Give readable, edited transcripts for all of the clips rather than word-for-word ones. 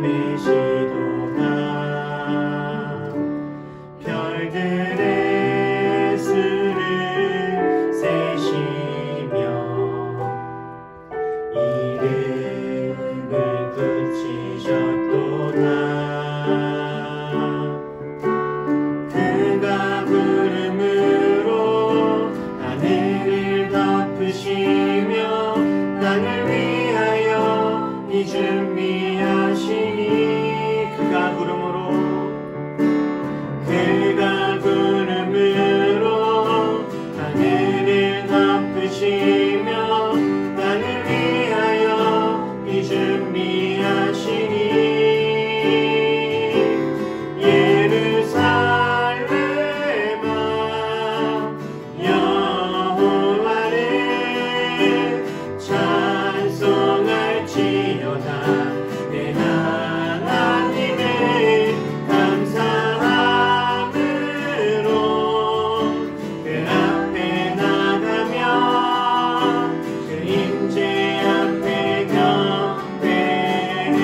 삼으시도다. 별들의 수를 세시며 이름을 붙이셨도다. 그가 구름으로 하늘을 덮으시며 땅을 위하여 비 준비하시니 그가 구름으로 하늘을 덮으시며 땅을 위하여 비 준비하시니 예루살렘아 여호와를 찬송할지어다. 내 하나님의 감사함으로 그 앞에 나가며 그 임재 앞에 경배해.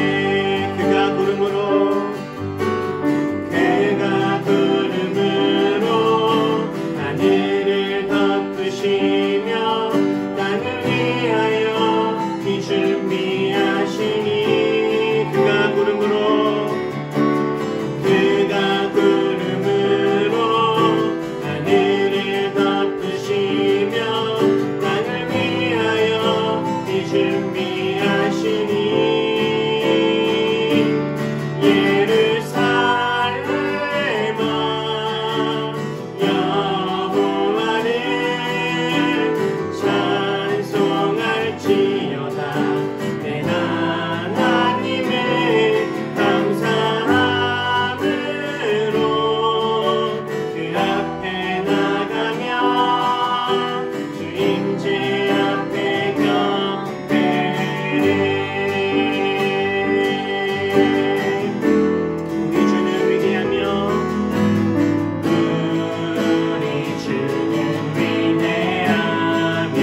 그가 구름으로 하늘을 덮으시며 땅을 위하여 비 준비하시니 그가 구름으로 하늘을 덮으시며 땅을 위하여 비 준비하시니 예루살렘아 여호와를 찬송할지어다. 내 하나님의 감사함으로 그 앞에 나가며 주 임재 앞에 경배해. 우리 주는 위대하며 우리 주는 위대하며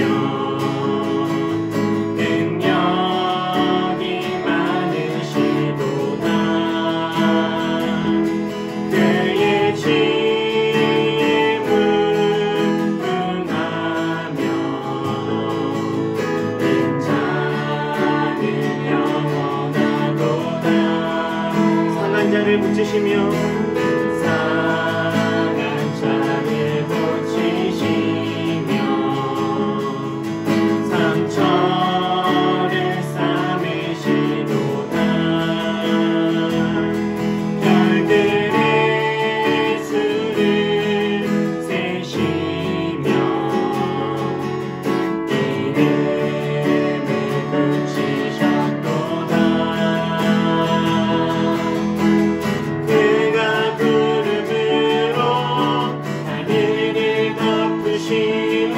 능력이 많으시도다. 그의 지혜에 무궁하며 인자는 영원하도다. 상한 자를 붙이시며 상처를 삼으시도다. 별들의 수를 세시며 이름을 붙이셨도다. 그가 구름으로 하늘을 덮으시며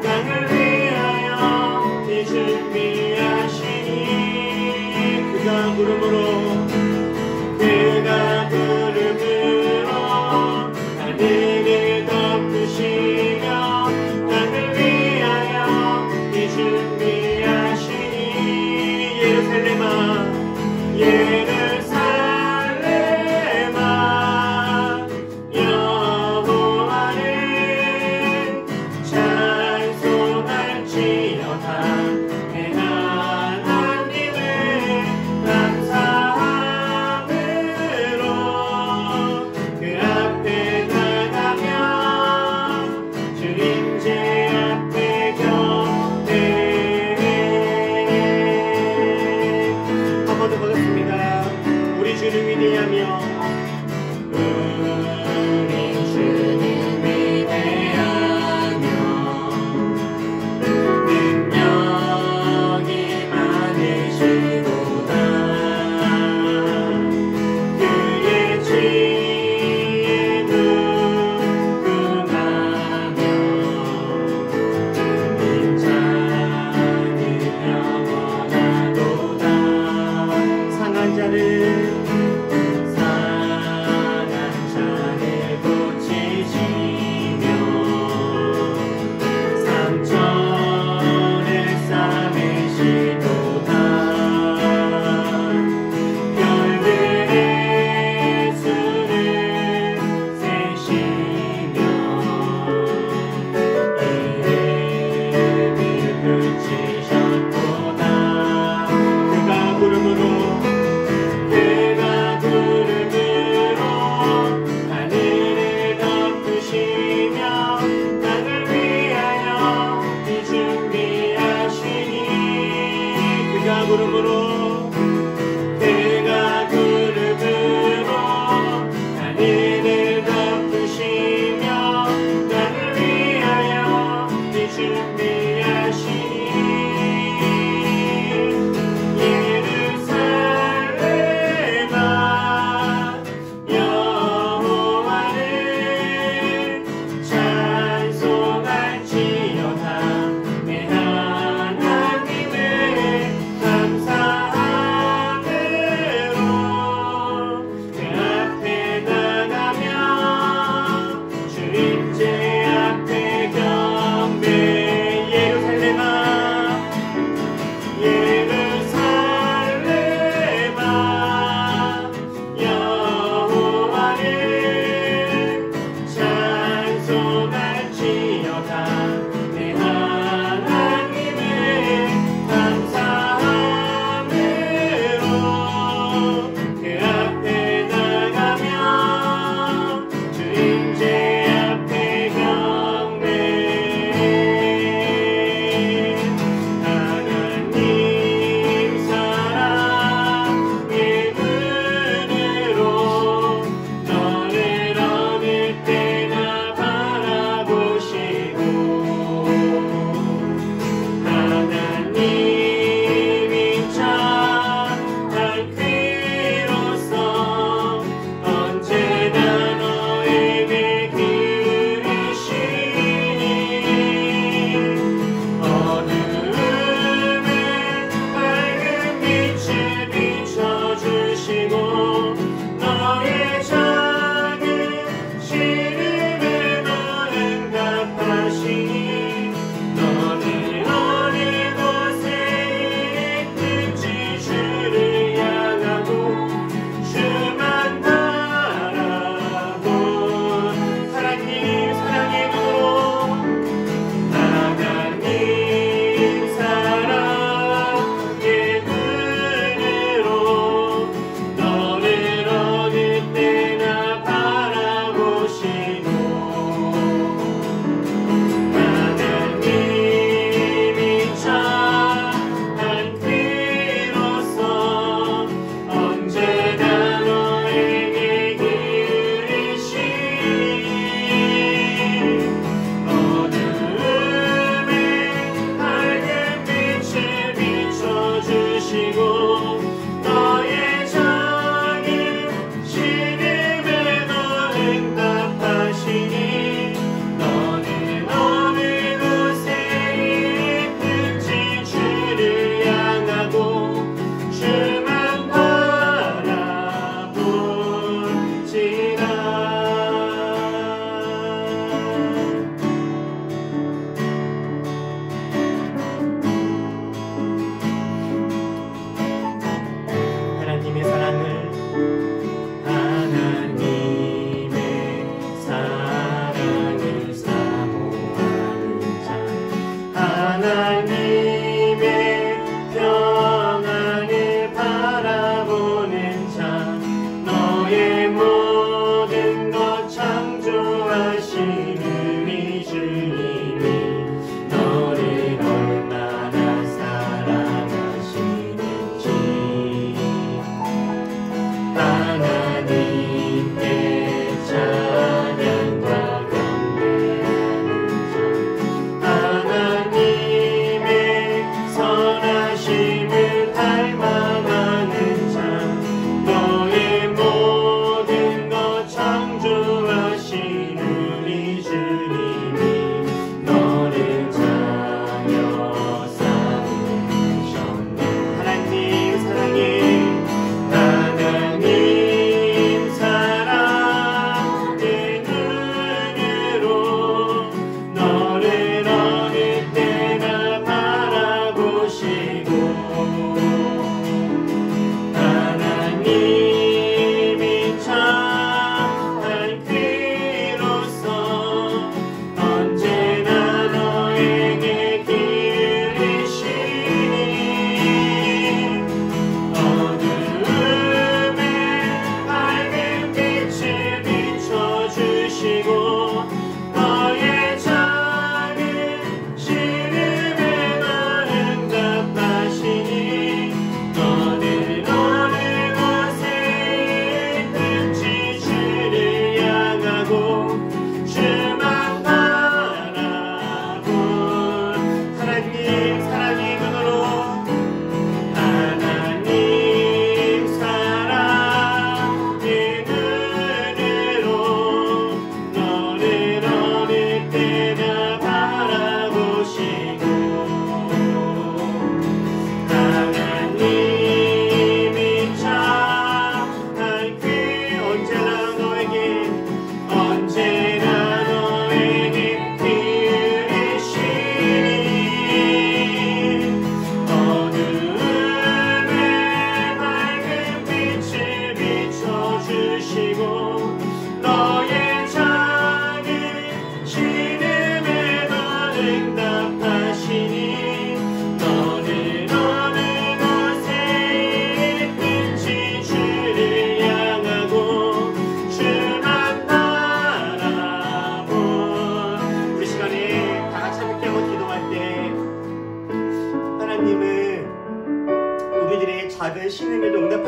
땅을 위하여 비 준비하시니 그가 구름으로 하늘을 덮으시며 땅을 위하여 비 준비하시니 예루살렘아 여호와를 찬송할지어다. 내 하나님의 감사함으로 그 앞에 나가며 주 임재 앞에 경배해. 한 번 더 보겠습니다. 우리 주는 위대하며 우리 주는 위대하며 능력이 많으시도다. 그의 지혜에 무궁하며 인자는 영원하도다. 상한 자를 붙이시며 상처를 삼으시도다.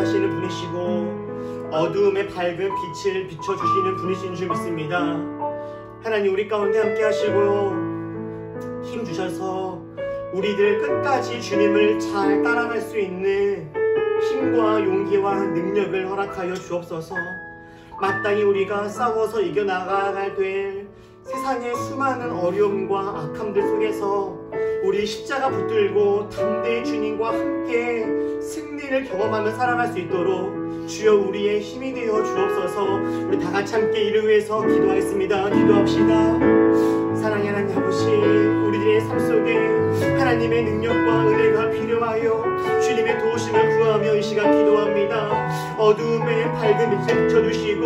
응답하시는 분이시고 어두움의 밝은 빛을 비춰주시는 분이신 줄 믿습니다. 하나님, 우리 가운데 함께 하시고 힘주셔서 우리들 끝까지 주님을 잘 따라갈 수 있는 힘과 용기와 능력을 허락하여 주옵소서. 마땅히 우리가 싸워서 이겨나가야 될 세상의 수많은 어려움과 악함들 속에서 우리 십자가 붙들고 담대히 주님과 함께 승리를 경험하며 살아갈 수 있도록 주여 우리의 힘이 되어 주옵소서. 우리 다 같이 함께 이를 위해서 기도하겠습니다. 기도합시다. 사랑의 하나님 아버지, 우리들의 삶 속에 하나님의 능력과 은혜가 필요하여 주님의 도우심을 구하며 이 시간 기도합니다. 어두움에 밝은 빛을 비춰주시고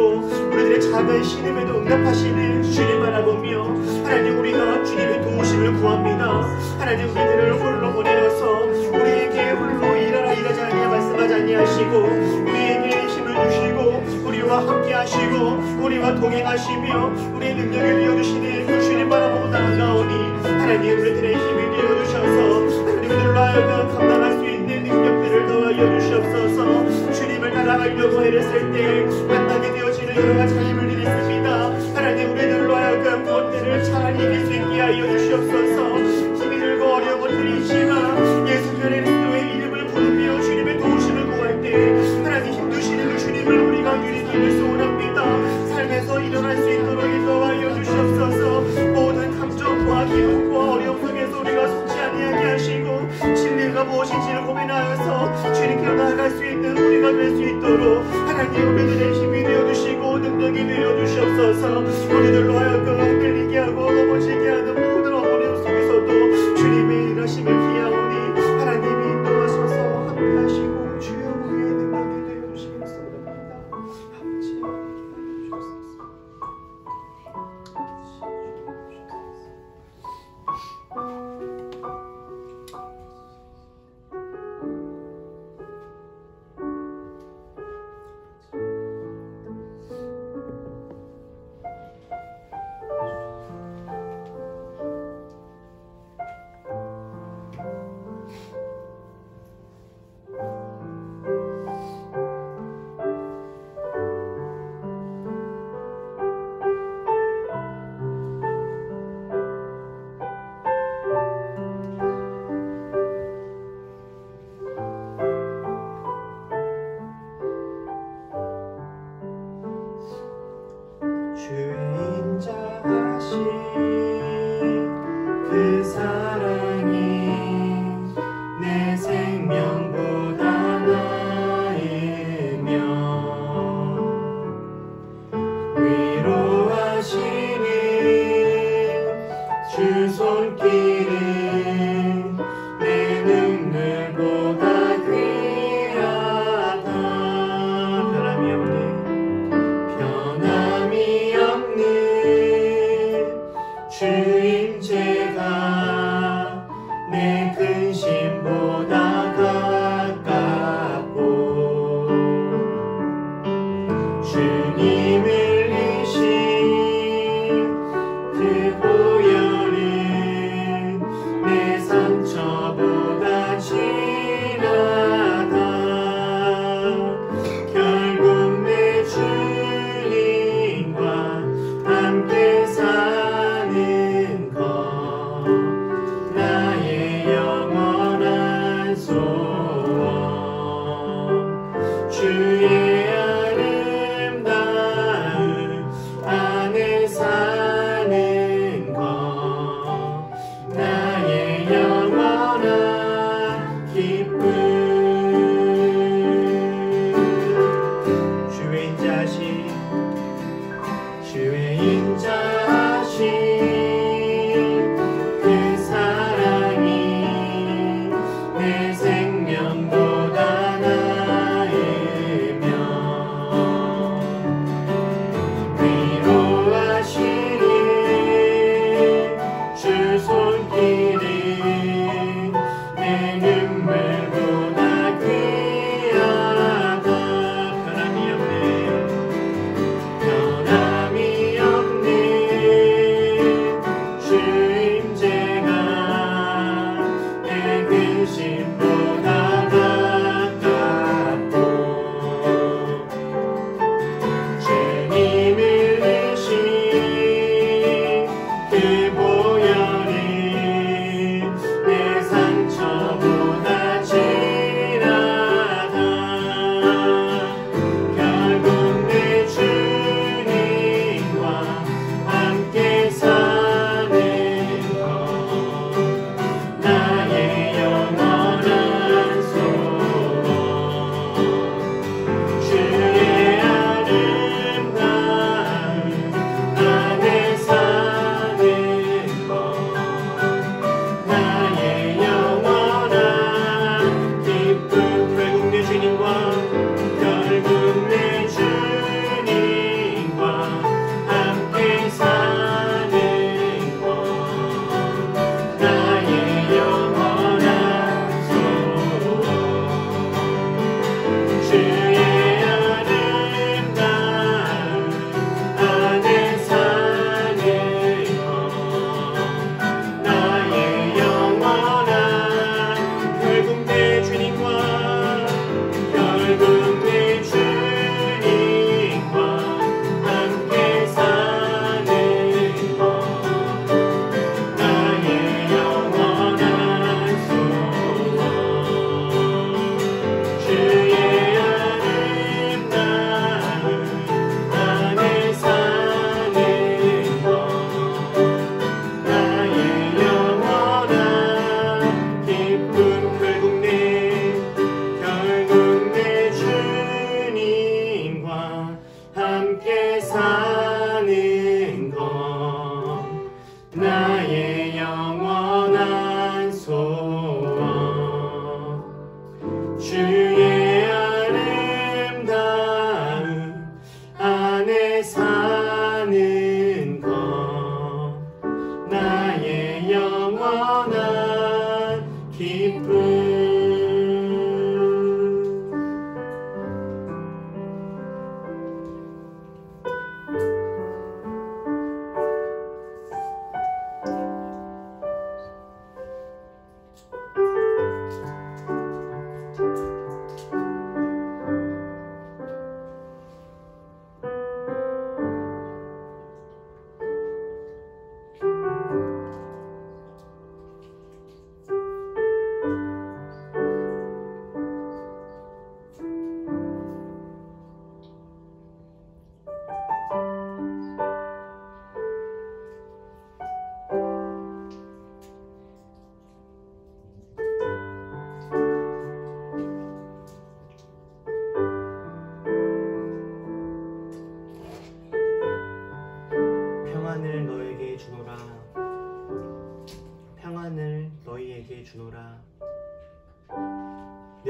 우리들의 작은 신음에도 응답하시는 주님 바라보며 하나님, 우리가 주님의 도우심을 구합니다. 하나님, 우리들을 홀로 보내어서 우리에게 홀로 일하지 아니하 말씀하지 아니하시고 우리에게 힘을 주시고 우리와 함께 하시고 우리와 동행하시며 우리의 능력을 이어주시는 그 주님 바라보고 나아가오니 하나님, 우리들의 힘이 되어주셔서 하나님, 우리들로 하여금 감당할 수 있는 능력들을 더하여 주시옵소서. 주님을 따라가려고 애를 때 만나게 되어지는 여러 가지 힘을 드렸습니다. 하나님, 우리들로 하여금 그것들을 잘 이길 수 있게 하여 주시옵소서. 힘이 들고 어려운 것들이 있지만 예수 그리스도의 이름을 부르며 주님의 도우심을 구할 때 하나님, 힘주시는 그 주님을 우리가 누리기를 소원합니다. 삶에서 일어날 수 있도록 인도하여 주시옵소서. 모든 감정과 기쁨과 어려움 속에서 우리가 속지 아니하게 하시고 진리가 무엇인지를 고민하여서 주님께로 나아갈 수 있는 우리가 될 수 있도록 하나님, 우리들의 힘이 되어주시고 능력이 되어주시옵소서. 우리들로 하여금 흔들리게 하고 넘어지게 하는 모든 어려움 속에서도 주님의 일하심을 기하오니 하나님이 인도하셔서 함께 하시고 주여 우리의 능력이 되어주시길 소원합니다. 아버지, 생명보다 나으며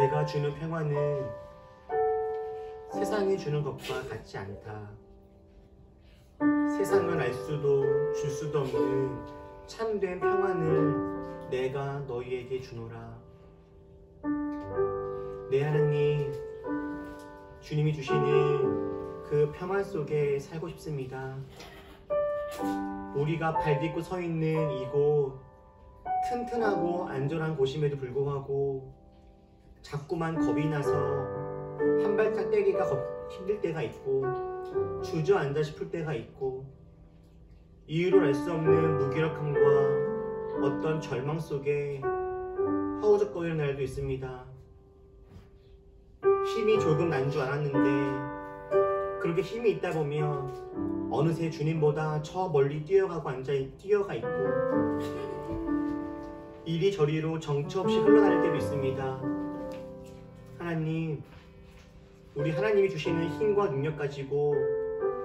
내가 주는 평화는 세상이 주는 것과 같지 않다. 세상은 알 수도 줄 수도 없는 참된 평안을 내가 너희에게 주노라. 내 하나님, 주님이 주시는 그 평안 속에 살고 싶습니다. 우리가 발 딛고 서 있는 이곳, 튼튼하고 안전한 곳임에도 불구하고 자꾸만 겁이 나서 한 발짝 떼기가 힘들 때가 있고 주저앉아 싶을 때가 있고 이유를 알 수 없는 무기력함과 어떤 절망 속에 허우적거리는 날도 있습니다. 힘이 조금 난 줄 알았는데 그렇게 힘이 있다 보면 어느새 주님보다 저 멀리 뛰어가 있고 이리저리로 정처 없이 흘러다닐 때도 있습니다. 하나님, 우리 하나님이 주시는 힘과 능력 가지고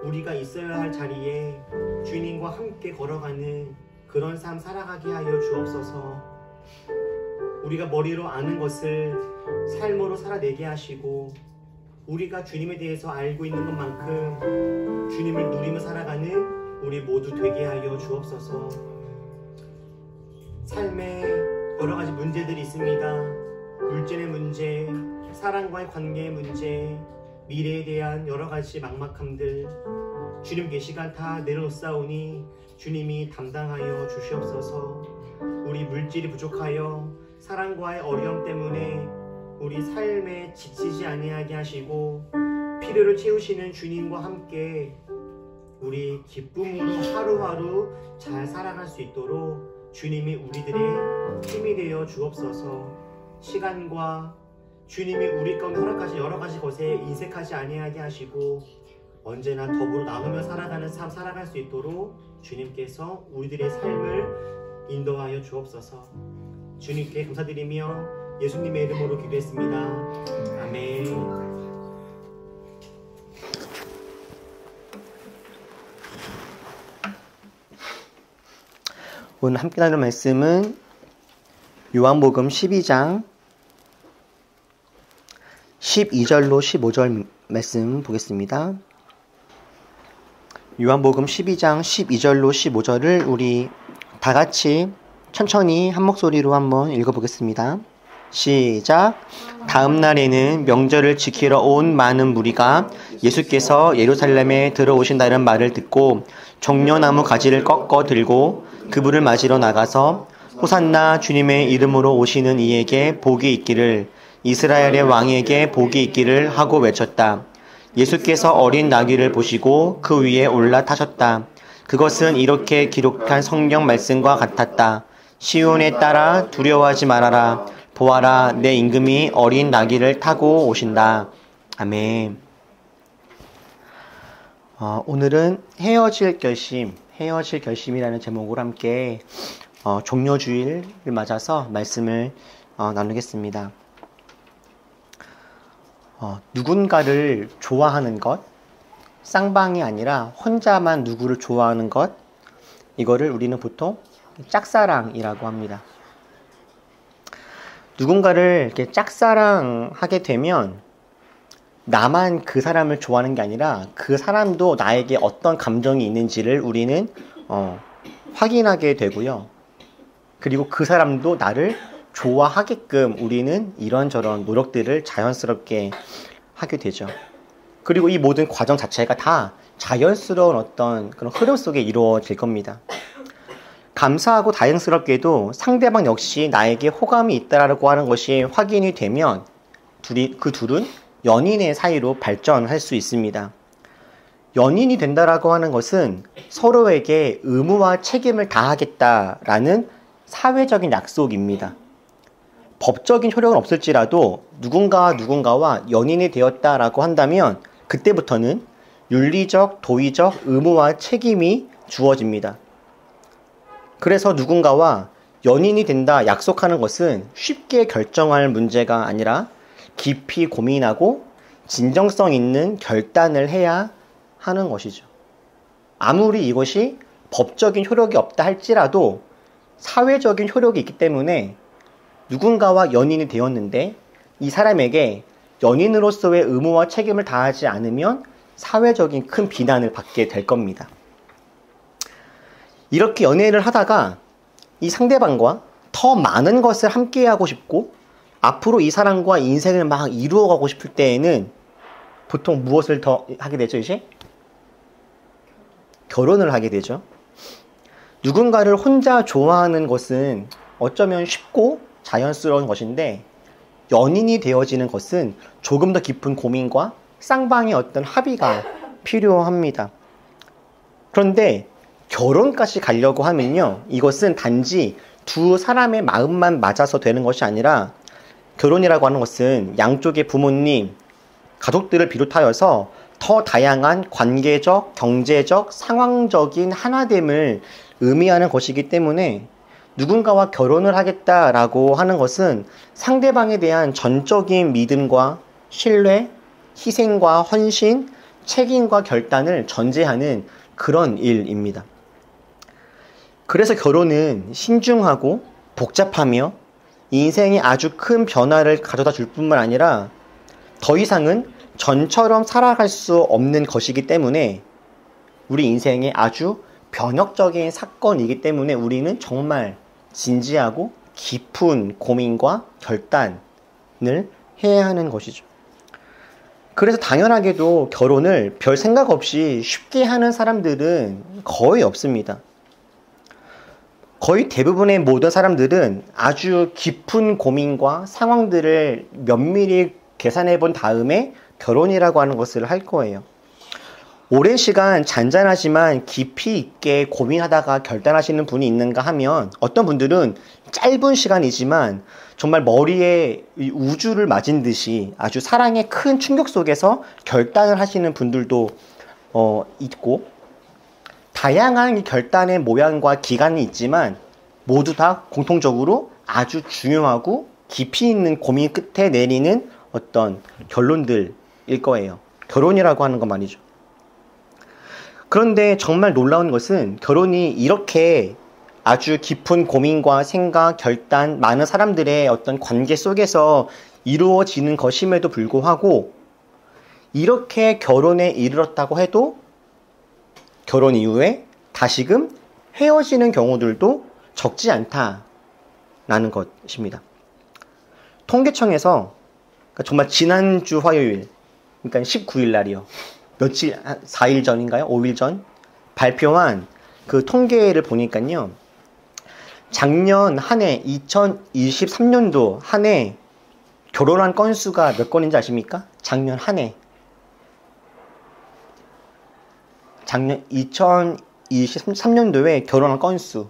우리가 있어야 할 자리에 주님과 함께 걸어가는 그런 삶 살아가게 하여 주옵소서. 우리가 머리로 아는 것을 삶으로 살아내게 하시고 우리가 주님에 대해서 알고 있는 것만큼 주님을 누리며 살아가는 우리 모두 되게 하여 주옵소서. 삶에 여러 가지 문제들이 있습니다. 물질의 문제, 사랑과의 관계의 문제, 미래에 대한 여러 가지 막막함들 주님 계시간 다 내려놓사오니 주님이 담당하여 주시옵소서. 우리 물질이 부족하여 사랑과의 어려움 때문에 우리 삶에 지치지 아니하게 하시고 필요를 채우시는 주님과 함께 우리 기쁨으로 하루하루 잘 살아갈 수 있도록 주님이 우리들의 힘이 되어 주옵소서. 시간과 주님이 우리 가운데 허락하신 여러 가지 것에 인색하지 아니하게 하시고 언제나 더불어 나누며 살아가는 삶 살아갈 수 있도록 주님께서 우리들의 삶을 인도하여 주옵소서. 주님께 감사드리며 예수님의 이름으로 기도했습니다. 아멘. 오늘 함께 나눌 말씀은 요한복음 12장 12절로 15절 말씀 보겠습니다. 요한복음 12장 12절로 15절을 우리 다 같이 천천히 한 목소리로 한번 읽어보겠습니다. 시작. 다음 날에는 명절을 지키러 온 많은 무리가 예수께서 예루살렘에 들어오신다는 말을 듣고 종려나무 가지를 꺾어 들고 그분을 맞으러 나가서 호산나 주님의 이름으로 오시는 이에게 복이 있기를, 이스라엘의 왕에게 복이 있기를 하고 외쳤다. 예수께서 어린 나귀를 보시고 그 위에 올라타셨다. 그것은 이렇게 기록한 성경 말씀과 같았다. 시온에 따라 두려워하지 말아라. 보아라, 내 임금이 어린 나귀를 타고 오신다. 아멘. 오늘은 헤어질 결심이라는 제목으로 함께 종료주일을 맞아서 말씀을 나누겠습니다. 누군가를 좋아하는 것, 쌍방이 아니라 혼자만 누구를 좋아하는 것, 이거를 우리는 보통 짝사랑이라고 합니다. 누군가를 이렇게 짝사랑하게 되면 나만 그 사람을 좋아하는 게 아니라 그 사람도 나에게 어떤 감정이 있는지를 우리는 확인하게 되고요. 그리고 그 사람도 나를 좋아하게끔 우리는 이런저런 노력들을 자연스럽게 하게 되죠. 그리고 이 모든 과정 자체가 다 자연스러운 어떤 그런 흐름 속에 이루어질 겁니다. 감사하고 다행스럽게도 상대방 역시 나에게 호감이 있다라고 하는 것이 확인이 되면 그 둘은 연인의 사이로 발전할 수 있습니다. 연인이 된다라고 하는 것은 서로에게 의무와 책임을 다하겠다라는 사회적인 약속입니다. 법적인 효력은 없을지라도 누군가와 연인이 되었다라고 한다면 그때부터는 윤리적, 도의적 의무와 책임이 주어집니다. 그래서 누군가와 연인이 된다 약속하는 것은 쉽게 결정할 문제가 아니라 깊이 고민하고 진정성 있는 결단을 해야 하는 것이죠. 아무리 이것이 법적인 효력이 없다 할지라도 사회적인 효력이 있기 때문에 누군가와 연인이 되었는데 이 사람에게 연인으로서의 의무와 책임을 다하지 않으면 사회적인 큰 비난을 받게 될 겁니다. 이렇게 연애를 하다가 이 상대방과 더 많은 것을 함께 하고 싶고 앞으로 이 사람과 인생을 막 이루어가고 싶을 때에는 보통 무엇을 더 하게 되죠, 이제? 결혼을 하게 되죠. 누군가를 혼자 좋아하는 것은 어쩌면 쉽고 자연스러운 것인데 연인이 되어지는 것은 조금 더 깊은 고민과 쌍방의 어떤 합의가 필요합니다. 그런데 결혼까지 가려고 하면요, 이것은 단지 두 사람의 마음만 맞아서 되는 것이 아니라 결혼이라고 하는 것은 양쪽의 부모님, 가족들을 비롯하여서 더 다양한 관계적, 경제적, 상황적인 하나됨을 의미하는 것이기 때문에 누군가와 결혼을 하겠다라고 하는 것은 상대방에 대한 전적인 믿음과 신뢰, 희생과 헌신, 책임과 결단을 전제하는 그런 일입니다. 그래서 결혼은 신중하고 복잡하며 인생에 아주 큰 변화를 가져다 줄 뿐만 아니라 더 이상은 전처럼 살아갈 수 없는 것이기 때문에 우리 인생에 아주 변혁적인 사건이기 때문에 우리는 정말 진지하고 깊은 고민과 결단을 해야 하는 것이죠. 그래서 당연하게도 결혼을 별 생각 없이 쉽게 하는 사람들은 거의 없습니다. 거의 대부분의 모든 사람들은 아주 깊은 고민과 상황들을 면밀히 계산해 본 다음에 결혼이라고 하는 것을 할 거예요. 오랜 시간 잔잔하지만 깊이 있게 고민하다가 결단하시는 분이 있는가 하면 어떤 분들은 짧은 시간이지만 정말 머리에 우주를 맞은 듯이 아주 사랑의 큰 충격 속에서 결단을 하시는 분들도 있고 다양한 결단의 모양과 기간이 있지만 모두 다 공통적으로 아주 중요하고 깊이 있는 고민 끝에 내리는 어떤 결론들일 거예요. 결혼이라고 하는 것 말이죠. 그런데 정말 놀라운 것은 결혼이 이렇게 아주 깊은 고민과 생각, 결단, 많은 사람들의 어떤 관계 속에서 이루어지는 것임에도 불구하고 이렇게 결혼에 이르렀다고 해도 결혼 이후에 다시금 헤어지는 경우들도 적지 않다라는 것입니다. 통계청에서 정말 지난주 화요일, 그러니까 19일 날이요. 며칠, 4일 전인가요? 5일 전? 발표한 그 통계를 보니까요. 작년 한 해, 2023년도 한 해 결혼한 건수가 몇 건인지 아십니까? 작년 한 해. 작년 2023년도에 결혼한 건수.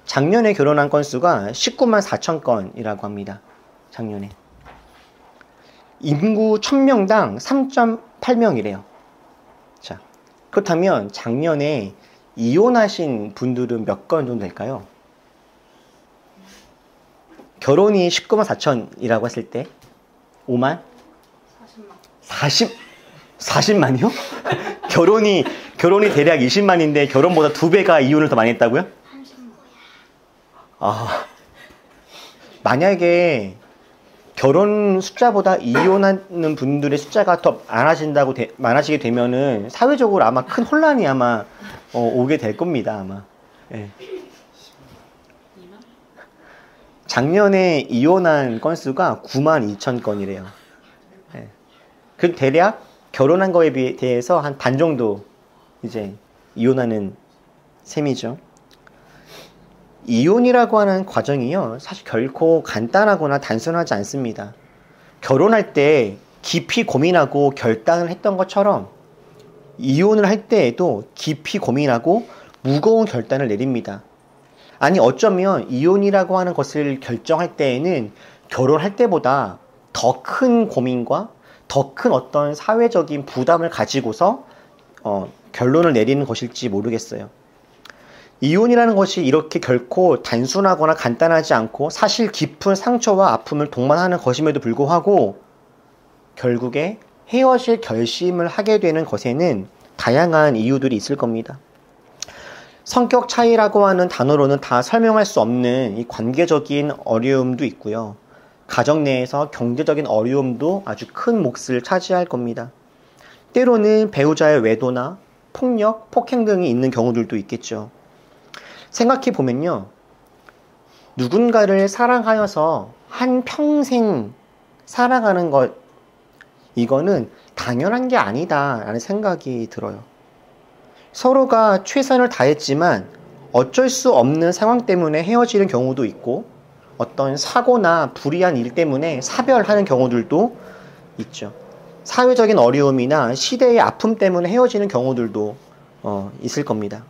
작년에 결혼한 건수가 19만 4천 건이라고 합니다. 작년에. 인구 1000명당 3.8명이래요. 자, 그렇다면 작년에 이혼하신 분들은 몇 건 정도 될까요? 결혼이 19만 4천이라고 했을 때 5만? 40만이요? 결혼이 대략 20만인데 결혼보다 2배가 이혼을 더 많이 했다고요? 30만. 만약에 결혼 숫자보다 이혼하는 분들의 숫자가 더 많아지게 되면은 사회적으로 아마 큰 혼란이 아마 오게 될 겁니다, 아마. 예. 작년에 이혼한 건수가 9만 2천 건이래요. 예. 그 대략 결혼한 거에 대해서 한 반 정도 이제 이혼하는 셈이죠. 이혼이라고 하는 과정이요, 사실 결코 간단하거나 단순하지 않습니다. 결혼할 때 깊이 고민하고 결단을 했던 것처럼 이혼을 할 때에도 깊이 고민하고 무거운 결단을 내립니다. 아니, 어쩌면 이혼이라고 하는 것을 결정할 때에는 결혼할 때보다 더 큰 고민과 더 큰 어떤 사회적인 부담을 가지고서 결론을 내리는 것일지 모르겠어요. 이혼이라는 것이 이렇게 결코 단순하거나 간단하지 않고 사실 깊은 상처와 아픔을 동반하는 것임에도 불구하고 결국에 헤어질 결심을 하게 되는 것에는 다양한 이유들이 있을 겁니다. 성격 차이라고 하는 단어로는 다 설명할 수 없는 이 관계적인 어려움도 있고요. 가정 내에서 경제적인 어려움도 아주 큰 몫을 차지할 겁니다. 때로는 배우자의 외도나 폭력, 폭행 등이 있는 경우들도 있겠죠. 생각해 보면요. 누군가를 사랑하여서 한 평생 살아가는 것, 이거는 당연한 게 아니다 라는 생각이 들어요. 서로가 최선을 다했지만 어쩔 수 없는 상황 때문에 헤어지는 경우도 있고, 어떤 사고나 불의한 일 때문에 사별하는 경우들도 있죠. 사회적인 어려움이나 시대의 아픔 때문에 헤어지는 경우들도 있을 겁니다.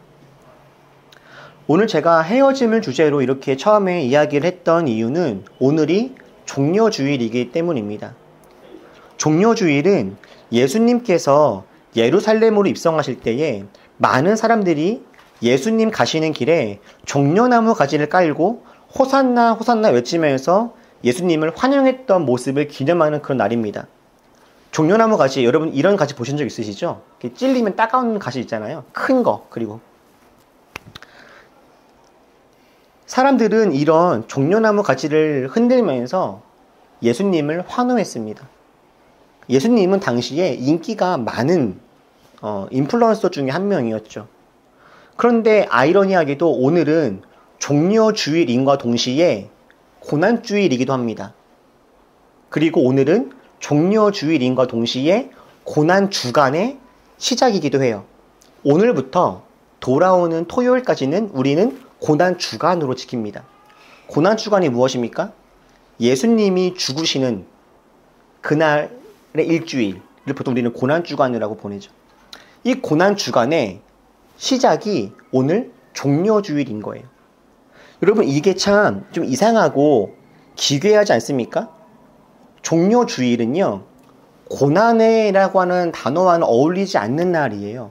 오늘 제가 헤어짐을 주제로 이렇게 처음에 이야기를 했던 이유는 오늘이 종려주일이기 때문입니다. 종려주일은 예수님께서 예루살렘으로 입성하실 때에 많은 사람들이 예수님 가시는 길에 종려나무 가지를 깔고 호산나 호산나 외치면서 예수님을 환영했던 모습을 기념하는 그런 날입니다. 종려나무 가지, 여러분 이런 가지 보신 적 있으시죠? 찔리면 따가운 가지 있잖아요. 큰 거. 그리고 사람들은 이런 종려나무 가지를 흔들면서 예수님을 환호했습니다. 예수님은 당시에 인기가 많은 인플루언서 중에 한 명이었죠. 그런데 아이러니하게도 오늘은 종려주일인과 동시에 고난주일이기도 합니다. 그리고 오늘은 종려주일인과 동시에 고난주간의 시작이기도 해요. 오늘부터 돌아오는 토요일까지는 우리는 고난주간으로 지킵니다. 고난주간이 무엇입니까? 예수님이 죽으시는 그날의 일주일을 보통 우리는 고난주간이라고 보내죠. 이 고난주간의 시작이 오늘 종려주일인 거예요. 여러분 이게 참 좀 이상하고 기괴하지 않습니까? 종려주일은요, 고난해라고 하는 단어와는 어울리지 않는 날이에요.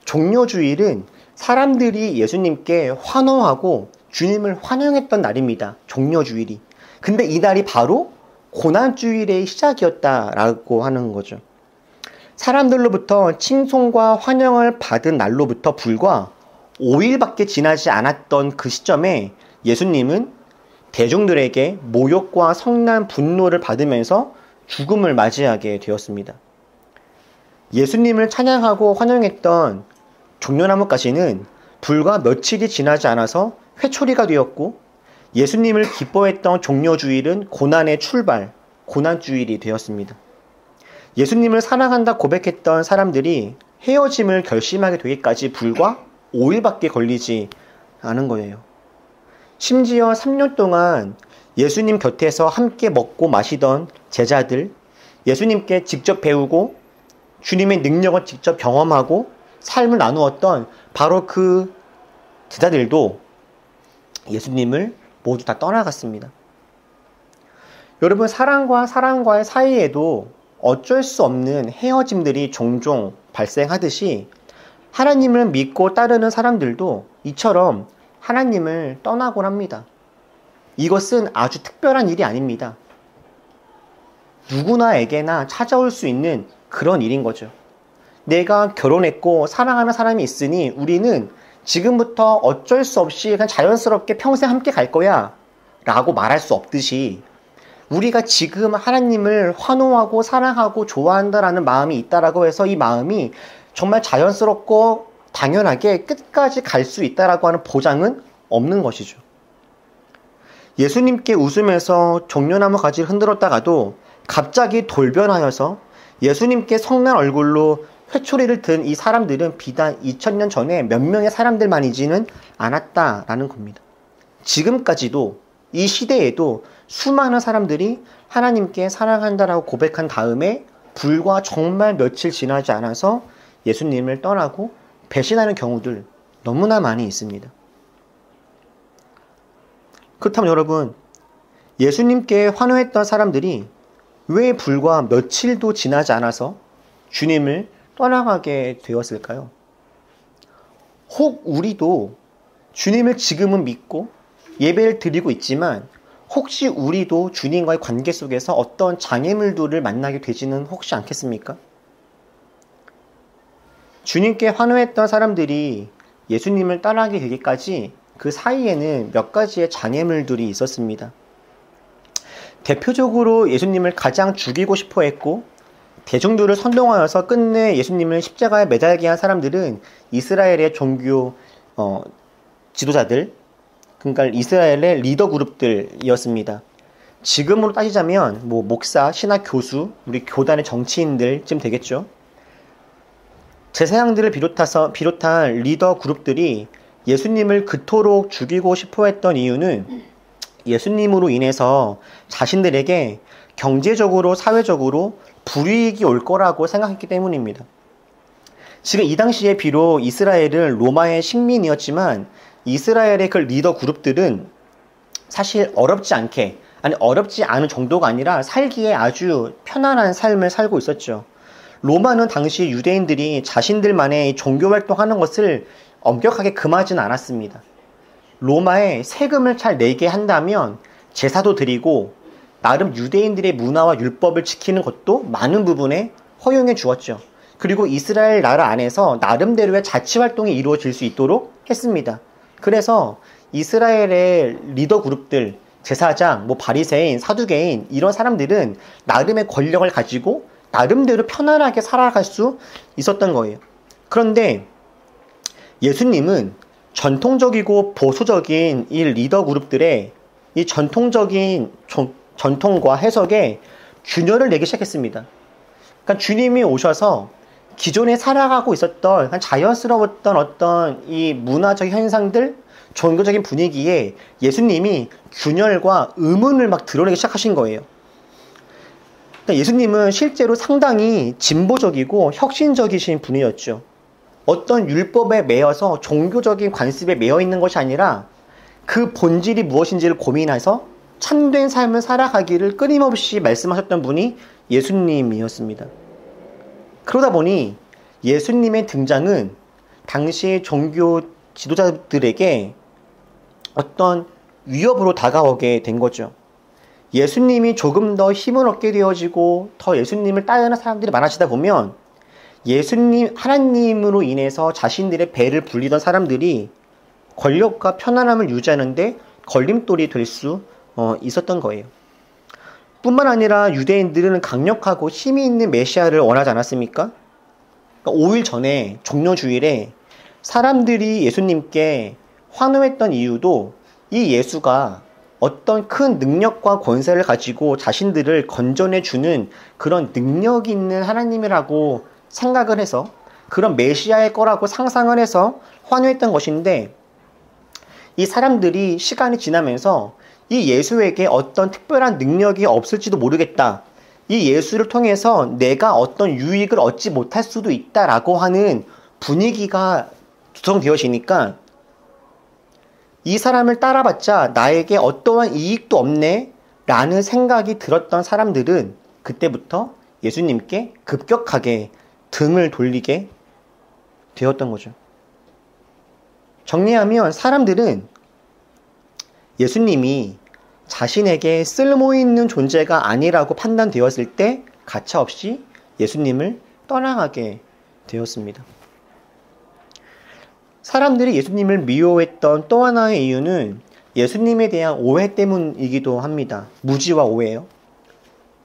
종려주일은 사람들이 예수님께 환호하고 주님을 환영했던 날입니다. 종려주일이. 근데 이 날이 바로 고난주일의 시작이었다라고 하는 거죠. 사람들로부터 칭송과 환영을 받은 날로부터 불과 5일밖에 지나지 않았던 그 시점에 예수님은 대중들에게 모욕과 성난 분노를 받으면서 죽음을 맞이하게 되었습니다. 예수님을 찬양하고 환영했던 종려나무까지는 불과 며칠이 지나지 않아서 회초리가 되었고, 예수님을 기뻐했던 종려주일은 고난의 출발, 고난주일이 되었습니다. 예수님을 사랑한다 고백했던 사람들이 헤어짐을 결심하게 되기까지 불과 5일밖에 걸리지 않은 거예요. 심지어 3년 동안 예수님 곁에서 함께 먹고 마시던 제자들, 예수님께 직접 배우고 주님의 능력을 직접 경험하고 삶을 나누었던 바로 그 제자들도 예수님을 모두 다 떠나갔습니다. 여러분, 사람과 사람과의 사이에도 어쩔 수 없는 헤어짐들이 종종 발생하듯이 하나님을 믿고 따르는 사람들도 이처럼 하나님을 떠나곤 합니다. 이것은 아주 특별한 일이 아닙니다. 누구나에게나 찾아올 수 있는 그런 일인 거죠. 내가 결혼했고 사랑하는 사람이 있으니 우리는 지금부터 어쩔 수 없이 그냥 자연스럽게 평생 함께 갈 거야 라고 말할 수 없듯이, 우리가 지금 하나님을 환호하고 사랑하고 좋아한다라는 마음이 있다라고 해서 이 마음이 정말 자연스럽고 당연하게 끝까지 갈 수 있다라고 하는 보장은 없는 것이죠. 예수님께 웃으면서 종려나무 가지를 흔들었다가도 갑자기 돌변하여서 예수님께 성난 얼굴로 회초리를 든 이 사람들은 비단 2000년 전에 몇 명의 사람들만이지는 않았다라는 겁니다. 지금까지도 이 시대에도 수많은 사람들이 하나님께 사랑한다라고 고백한 다음에 불과 정말 며칠 지나지 않아서 예수님을 떠나고 배신하는 경우들 너무나 많이 있습니다. 그렇다면 여러분, 예수님께 환호했던 사람들이 왜 불과 며칠도 지나지 않아서 주님을 떠나가게 되었을까요? 혹 우리도 주님을 지금은 믿고 예배를 드리고 있지만 혹시 우리도 주님과의 관계 속에서 어떤 장애물들을 만나게 되지는 혹시 않겠습니까? 주님께 환호했던 사람들이 예수님을 떠나게 되기까지 그 사이에는 몇 가지의 장애물들이 있었습니다. 대표적으로 예수님을 가장 죽이고 싶어 했고 대중들을 선동하여서 끝내 예수님을 십자가에 매달게 한 사람들은 이스라엘의 종교 지도자들, 그러니까 이스라엘의 리더 그룹들이었습니다. 지금으로 따지자면 목사, 신학 교수, 우리 교단의 정치인들쯤 되겠죠. 제사장들을 비롯한 리더 그룹들이 예수님을 그토록 죽이고 싶어 했던 이유는 예수님으로 인해서 자신들에게 경제적으로, 사회적으로 불이익이 올 거라고 생각했기 때문입니다. 지금 이 당시에 비록 이스라엘은 로마의 식민이었지만 이스라엘의 그 리더 그룹들은 사실 어렵지 않은 정도가 아니라 살기에 아주 편안한 삶을 살고 있었죠. 로마는 당시 유대인들이 자신들만의 종교 활동하는 것을 엄격하게 금하지는 않았습니다. 로마에 세금을 잘 내게 한다면 제사도 드리고 나름 유대인들의 문화와 율법을 지키는 것도 많은 부분에 허용해 주었죠. 그리고 이스라엘 나라 안에서 나름대로의 자치활동이 이루어질 수 있도록 했습니다. 그래서 이스라엘의 리더 그룹들, 제사장, 바리새인, 사두개인 이런 사람들은 나름의 권력을 가지고 나름대로 편안하게 살아갈 수 있었던 거예요. 그런데 예수님은 전통적이고 보수적인 이 리더 그룹들의 이 전통적인 전통과 해석에 균열을 내기 시작했습니다. 그러니까 주님이 오셔서 기존에 살아가고 있었던 자연스러웠던 어떤 이 문화적 현상들, 종교적인 분위기에 예수님이 균열과 의문을 막 드러내기 시작하신 거예요. 그러니까 예수님은 실제로 상당히 진보적이고 혁신적이신 분이었죠. 어떤 율법에 매여서 종교적인 관습에 매여 있는 것이 아니라 그 본질이 무엇인지를 고민해서 참된 삶을 살아가기를 끊임없이 말씀하셨던 분이 예수님이었습니다. 그러다 보니 예수님의 등장은 당시의 종교 지도자들에게 어떤 위협으로 다가오게 된 거죠. 예수님이 조금 더 힘을 얻게 되어지고 더 예수님을 따르는 사람들이 많아지다 보면 하나님으로 인해서 자신들의 배를 불리던 사람들이 권력과 편안함을 유지하는데 걸림돌이 될 수 있었던 거예요. 뿐만 아니라 유대인들은 강력하고 힘이 있는 메시아를 원하지 않았습니까? 그러니까 5일 전에 종려주일에 사람들이 예수님께 환호했던 이유도 이 예수가 어떤 큰 능력과 권세를 가지고 자신들을 건져내주는 그런 능력이 있는 하나님이라고 생각을 해서 그런 메시아일 거라고 상상을 해서 환호했던 것인데 이 사람들이 시간이 지나면서 이 예수에게 어떤 특별한 능력이 없을지도 모르겠다. 이 예수를 통해서 내가 어떤 유익을 얻지 못할 수도 있다라고 하는 분위기가 조성되어지니까 이 사람을 따라봤자 나에게 어떠한 이익도 없네 라는 생각이 들었던 사람들은 그때부터 예수님께 급격하게 등을 돌리게 되었던 거죠. 정리하면 사람들은 예수님이 자신에게 쓸모있는 존재가 아니라고 판단되었을 때 가차없이 예수님을 떠나가게 되었습니다. 사람들이 예수님을 미워했던 또 하나의 이유는 예수님에 대한 오해 때문이기도 합니다. 무지와 오해요.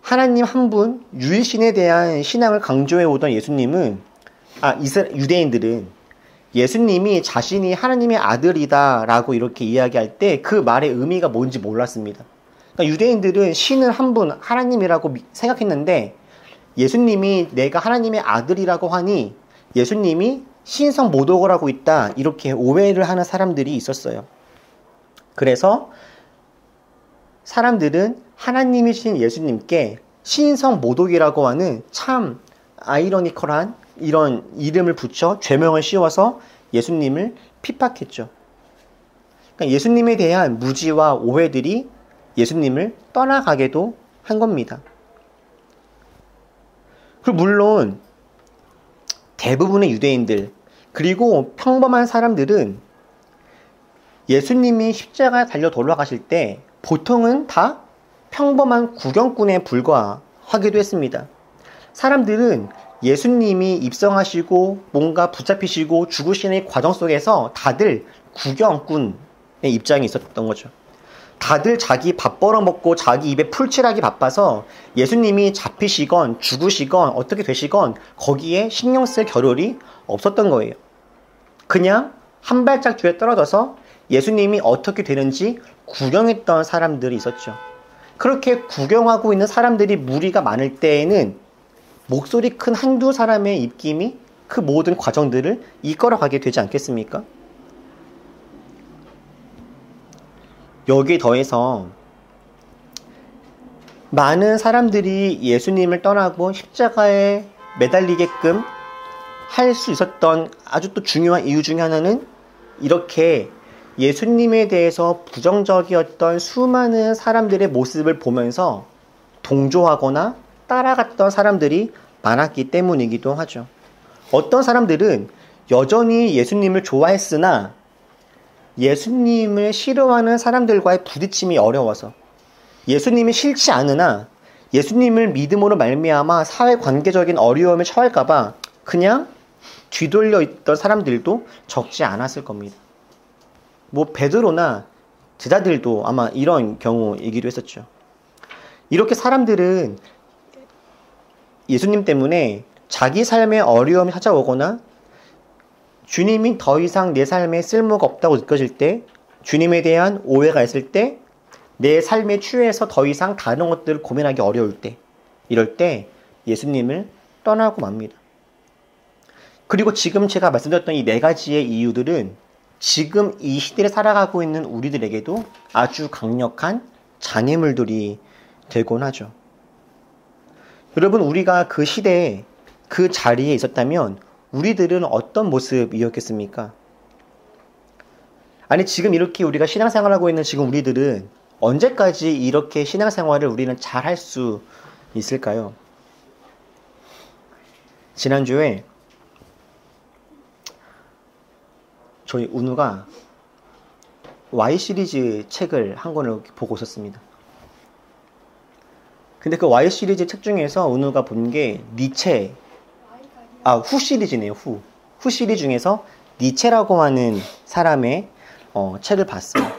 하나님 한 분, 유일신에 대한 신앙을 강조해 오던 유대인들은 예수님이 자신이 하나님의 아들이다 라고 이렇게 이야기할 때 그 말의 의미가 뭔지 몰랐습니다. 그러니까 유대인들은 신은 한 분, 하나님이라고 생각했는데 예수님이 내가 하나님의 아들이라고 하니 예수님이 신성 모독을 하고 있다 이렇게 오해를 하는 사람들이 있었어요. 그래서 사람들은 하나님이신 예수님께 신성 모독이라고 하는 참 아이러니컬한 이런 이름을 붙여 죄명을 씌워서 예수님을 핍박했죠. 그러니까 예수님에 대한 무지와 오해들이 예수님을 떠나가게도 한 겁니다. 그리고 물론 대부분의 유대인들 그리고 평범한 사람들은 예수님이 십자가에 달려 돌아가실 때 보통은 다 평범한 구경꾼에 불과하기도 했습니다. 사람들은 예수님이 입성하시고 뭔가 붙잡히시고 죽으시는 과정 속에서 다들 구경꾼의 입장이 있었던 거죠. 다들 자기 밥 벌어먹고 자기 입에 풀칠하기 바빠서 예수님이 잡히시건 죽으시건 어떻게 되시건 거기에 신경 쓸 겨를이 없었던 거예요. 그냥 한 발짝 뒤에 떨어져서 예수님이 어떻게 되는지 구경했던 사람들이 있었죠. 그렇게 구경하고 있는 사람들이 무리가 많을 때에는 목소리 큰 한두 사람의 입김이 그 모든 과정들을 이끌어가게 되지 않겠습니까? 여기에 더해서 많은 사람들이 예수님을 떠나고 십자가에 매달리게끔 할 수 있었던 아주 또 중요한 이유 중에 하나는 이렇게 예수님에 대해서 부정적이었던 수많은 사람들의 모습을 보면서 동조하거나 따라갔던 사람들이 많았기 때문이기도 하죠. 어떤 사람들은 여전히 예수님을 좋아했으나 예수님을 싫어하는 사람들과의 부딪힘이 어려워서 예수님이 싫지 않으나 예수님을 믿음으로 말미암아 사회관계적인 어려움에 처할까봐 그냥 뒤돌려 있던 사람들도 적지 않았을 겁니다. 뭐 베드로나 제자들도 아마 이런 경우이기도 했었죠. 이렇게 사람들은 예수님 때문에 자기 삶에 어려움이 찾아오거나 주님이 더 이상 내 삶에 쓸모가 없다고 느껴질 때, 주님에 대한 오해가 있을 때, 내 삶에 취해서 더 이상 다른 것들을 고민하기 어려울 때, 이럴 때 예수님을 떠나고 맙니다. 그리고 지금 제가 말씀드렸던 이 네 가지의 이유들은 지금 이 시대를 살아가고 있는 우리들에게도 아주 강력한 장애물들이 되곤 하죠. 여러분, 우리가 그 시대에 그 자리에 있었다면 우리들은 어떤 모습이었겠습니까? 아니, 지금 이렇게 우리가 신앙생활하고 있는 지금 우리들은 언제까지 이렇게 신앙생활을 우리는 잘 할 수 있을까요? 지난주에 저희 은우가 Y 시리즈 책을 한 권을 보고 있었습니다. 근데 그 Y 시리즈 책 중에서 은우가 본 게 니체, 후 시리즈네요. 후 시리즈 중에서 니체라고 하는 사람의 책을 봤어요.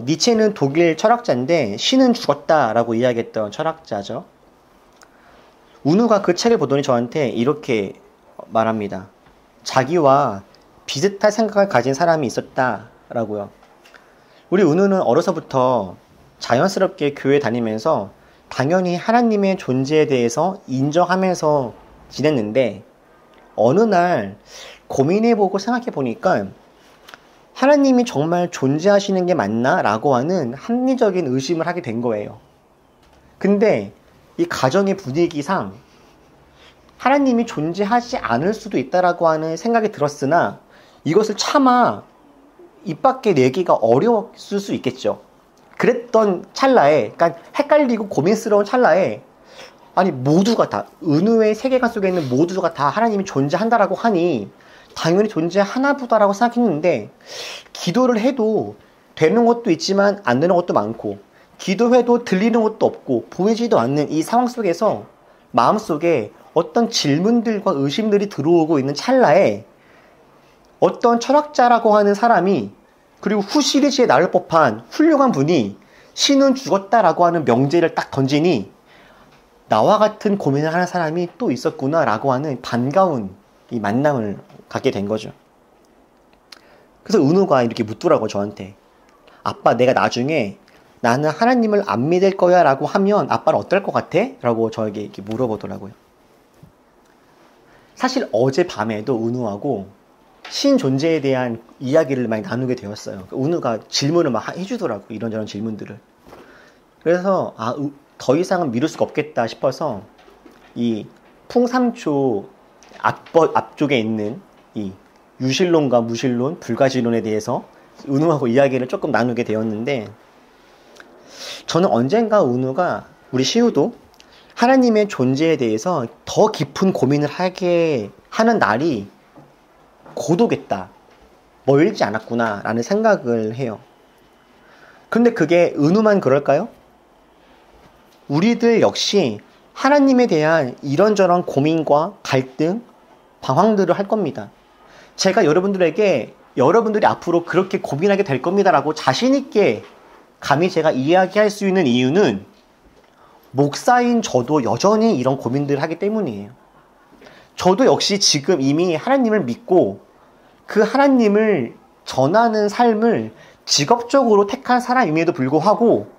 니체는 독일 철학자인데 신은 죽었다라고 이야기했던 철학자죠. 은우가 그 책을 보더니 저한테 이렇게 말합니다. 자기와 비슷한 생각을 가진 사람이 있었다라고요. 우리 은우는 어려서부터 자연스럽게 교회 다니면서 당연히 하나님의 존재에 대해서 인정하면서 지냈는데 어느 날 고민해보고 생각해보니까 하나님이 정말 존재하시는 게 맞나? 라고 하는 합리적인 의심을 하게 된 거예요. 근데 이 가정의 분위기상 하나님이 존재하지 않을 수도 있다라고 하는 생각이 들었으나 이것을 차마 입 밖에 내기가 어려웠을 수 있겠죠. 그랬던 찰나에, 그러니까 헷갈리고 고민스러운 찰나에 아니 모두가 다 은우의 세계관 속에 있는 모두가 다 하나님이 존재한다라고 하니 당연히 존재하나 보다라고 생각했는데 기도를 해도 되는 것도 있지만 안 되는 것도 많고 기도해도 들리는 것도 없고 보이지도 않는 이 상황 속에서 마음속에 어떤 질문들과 의심들이 들어오고 있는 찰나에 어떤 철학자라고 하는 사람이 그리고 후 시리즈에 나올 법한 훌륭한 분이 신은 죽었다라고 하는 명제를 딱 던지니 나와 같은 고민을 하는 사람이 또 있었구나라고 하는 반가운 이 만남을 갖게 된 거죠. 그래서 은우가 이렇게 묻더라고 저한테. 아빠, 내가 나중에 나는 하나님을 안 믿을 거야 라고 하면 아빠는 어떨 것 같아? 라고 저에게 이렇게 물어보더라고요. 사실 어젯밤에도 은우하고 신 존재에 대한 이야기를 많이 나누게 되었어요. 은우가 질문을 막 해주더라고, 이런저런 질문들을. 그래서 더 이상은 미룰 수가 없겠다 싶어서 이 풍삼초 앞쪽에 있는 이 유실론과 무실론, 불가지론에 대해서 은우하고 이야기를 조금 나누게 되었는데 저는 언젠가 은우가 우리 시우도 하나님의 존재에 대해서 더 깊은 고민을 하게 하는 날이 곧 오겠다, 멀지 않았구나 라는 생각을 해요. 그런데 그게 은우만 그럴까요? 우리들 역시 하나님에 대한 이런저런 고민과 갈등, 방황들을 할 겁니다. 제가 여러분들에게 여러분들이 앞으로 그렇게 고민하게 될 겁니다 라고 자신있게 감히 제가 이야기할 수 있는 이유는 목사인 저도 여전히 이런 고민들을 하기 때문이에요. 저도 역시 지금 이미 하나님을 믿고 그 하나님을 전하는 삶을 직업적으로 택한 사람임에도 불구하고,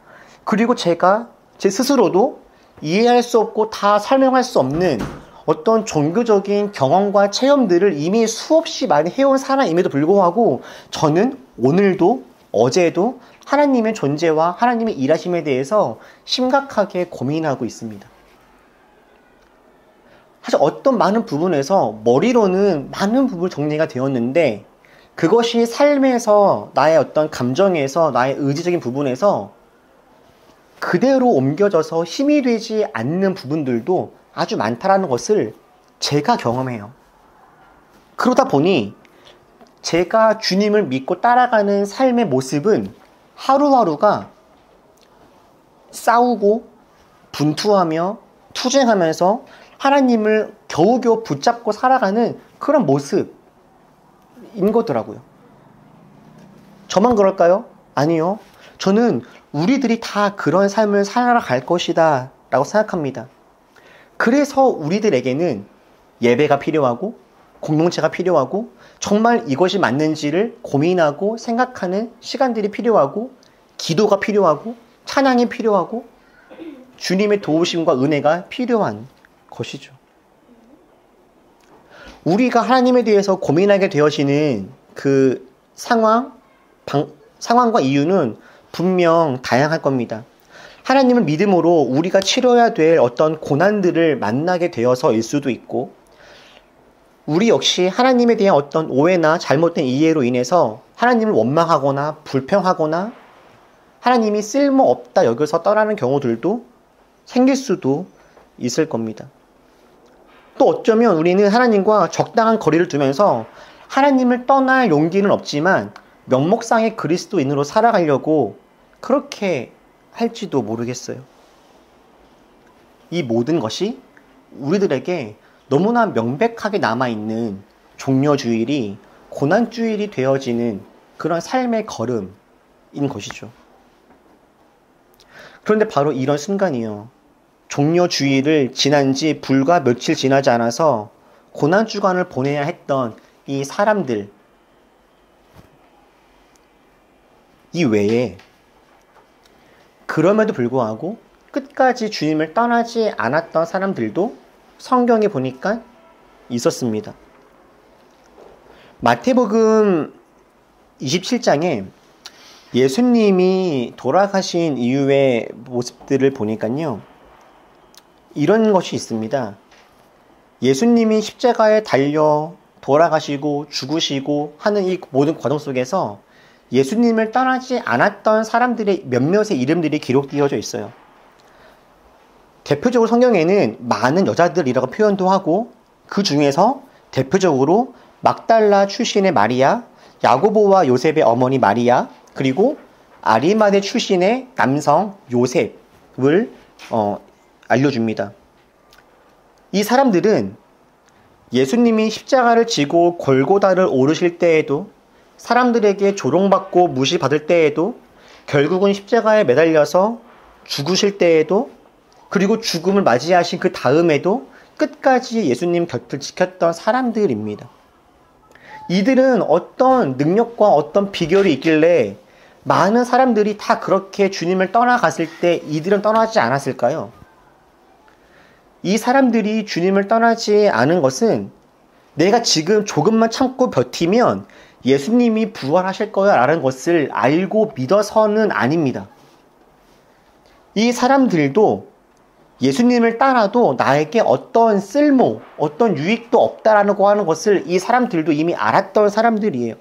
그리고 제가 제 스스로도 이해할 수 없고 다 설명할 수 없는 어떤 종교적인 경험과 체험들을 이미 수없이 많이 해온 사람임에도 불구하고 저는 오늘도 어제도 하나님의 존재와 하나님의 일하심에 대해서 심각하게 고민하고 있습니다. 사실 어떤 많은 부분에서 머리로는 많은 부분 정리가 되었는데 그것이 삶에서 나의 어떤 감정에서 나의 의지적인 부분에서 그대로 옮겨져서 힘이 되지 않는 부분들도 아주 많다라는 것을 제가 경험해요. 그러다 보니 제가 주님을 믿고 따라가는 삶의 모습은 하루하루가 싸우고 분투하며 투쟁하면서 하나님을 겨우겨우 붙잡고 살아가는 그런 모습인 거더라고요. 저만 그럴까요? 아니요. 저는 우리들이 다 그런 삶을 살아갈 것이다 라고 생각합니다. 그래서 우리들에게는 예배가 필요하고 공동체가 필요하고 정말 이것이 맞는지를 고민하고 생각하는 시간들이 필요하고 기도가 필요하고 찬양이 필요하고 주님의 도우심과 은혜가 필요한 것이죠. 우리가 하나님에 대해서 고민하게 되어지는 그 상황과 이유는 분명 다양할 겁니다. 하나님을 믿음으로 우리가 치러야 될 어떤 고난들을 만나게 되어서일 수도 있고, 우리 역시 하나님에 대한 어떤 오해나 잘못된 이해로 인해서 하나님을 원망하거나 불평하거나 하나님이 쓸모없다 여겨서 떠나는 경우들도 생길 수도 있을 겁니다. 또 어쩌면 우리는 하나님과 적당한 거리를 두면서 하나님을 떠날 용기는 없지만 명목상의 그리스도인으로 살아가려고 그렇게 할지도 모르겠어요. 이 모든 것이 우리들에게 너무나 명백하게 남아있는 종려주일이 고난주일이 되어지는 그런 삶의 걸음인 것이죠. 그런데 바로 이런 순간이요. 종려주일을 지난 지 불과 며칠 지나지 않아서 고난주간을 보내야 했던 이 사람들, 이 외에 그럼에도 불구하고 끝까지 주님을 떠나지 않았던 사람들도 성경에 보니까 있었습니다. 마태복음 27장에 예수님이 돌아가신 이후의 모습들을 보니까요, 이런 것이 있습니다. 예수님이 십자가에 달려 돌아가시고 죽으시고 하는 이 모든 과정 속에서 예수님을 떠나지 않았던 사람들의 몇몇의 이름들이 기록되어져 있어요. 대표적으로 성경에는 많은 여자들이라고 표현도 하고, 그 중에서 대표적으로 막달라 출신의 마리아, 야고보와 요셉의 어머니 마리아, 그리고 아리마대 출신의 남성 요셉을 알려줍니다. 이 사람들은 예수님이 십자가를 지고 골고다를 오르실 때에도, 사람들에게 조롱받고 무시받을 때에도, 결국은 십자가에 매달려서 죽으실 때에도, 그리고 죽음을 맞이하신 그 다음에도 끝까지 예수님 곁을 지켰던 사람들입니다. 이들은 어떤 능력과 어떤 비결이 있길래 많은 사람들이 다 그렇게 주님을 떠나갔을 때 이들은 떠나지 않았을까요? 이 사람들이 주님을 떠나지 않은 것은 내가 지금 조금만 참고 버티면 예수님이 부활하실 거야 라는 것을 알고 믿어서는 아닙니다. 이 사람들도 예수님을 따라도 나에게 어떤 쓸모, 어떤 유익도 없다라고 하는 것을 이 사람들도 이미 알았던 사람들이에요.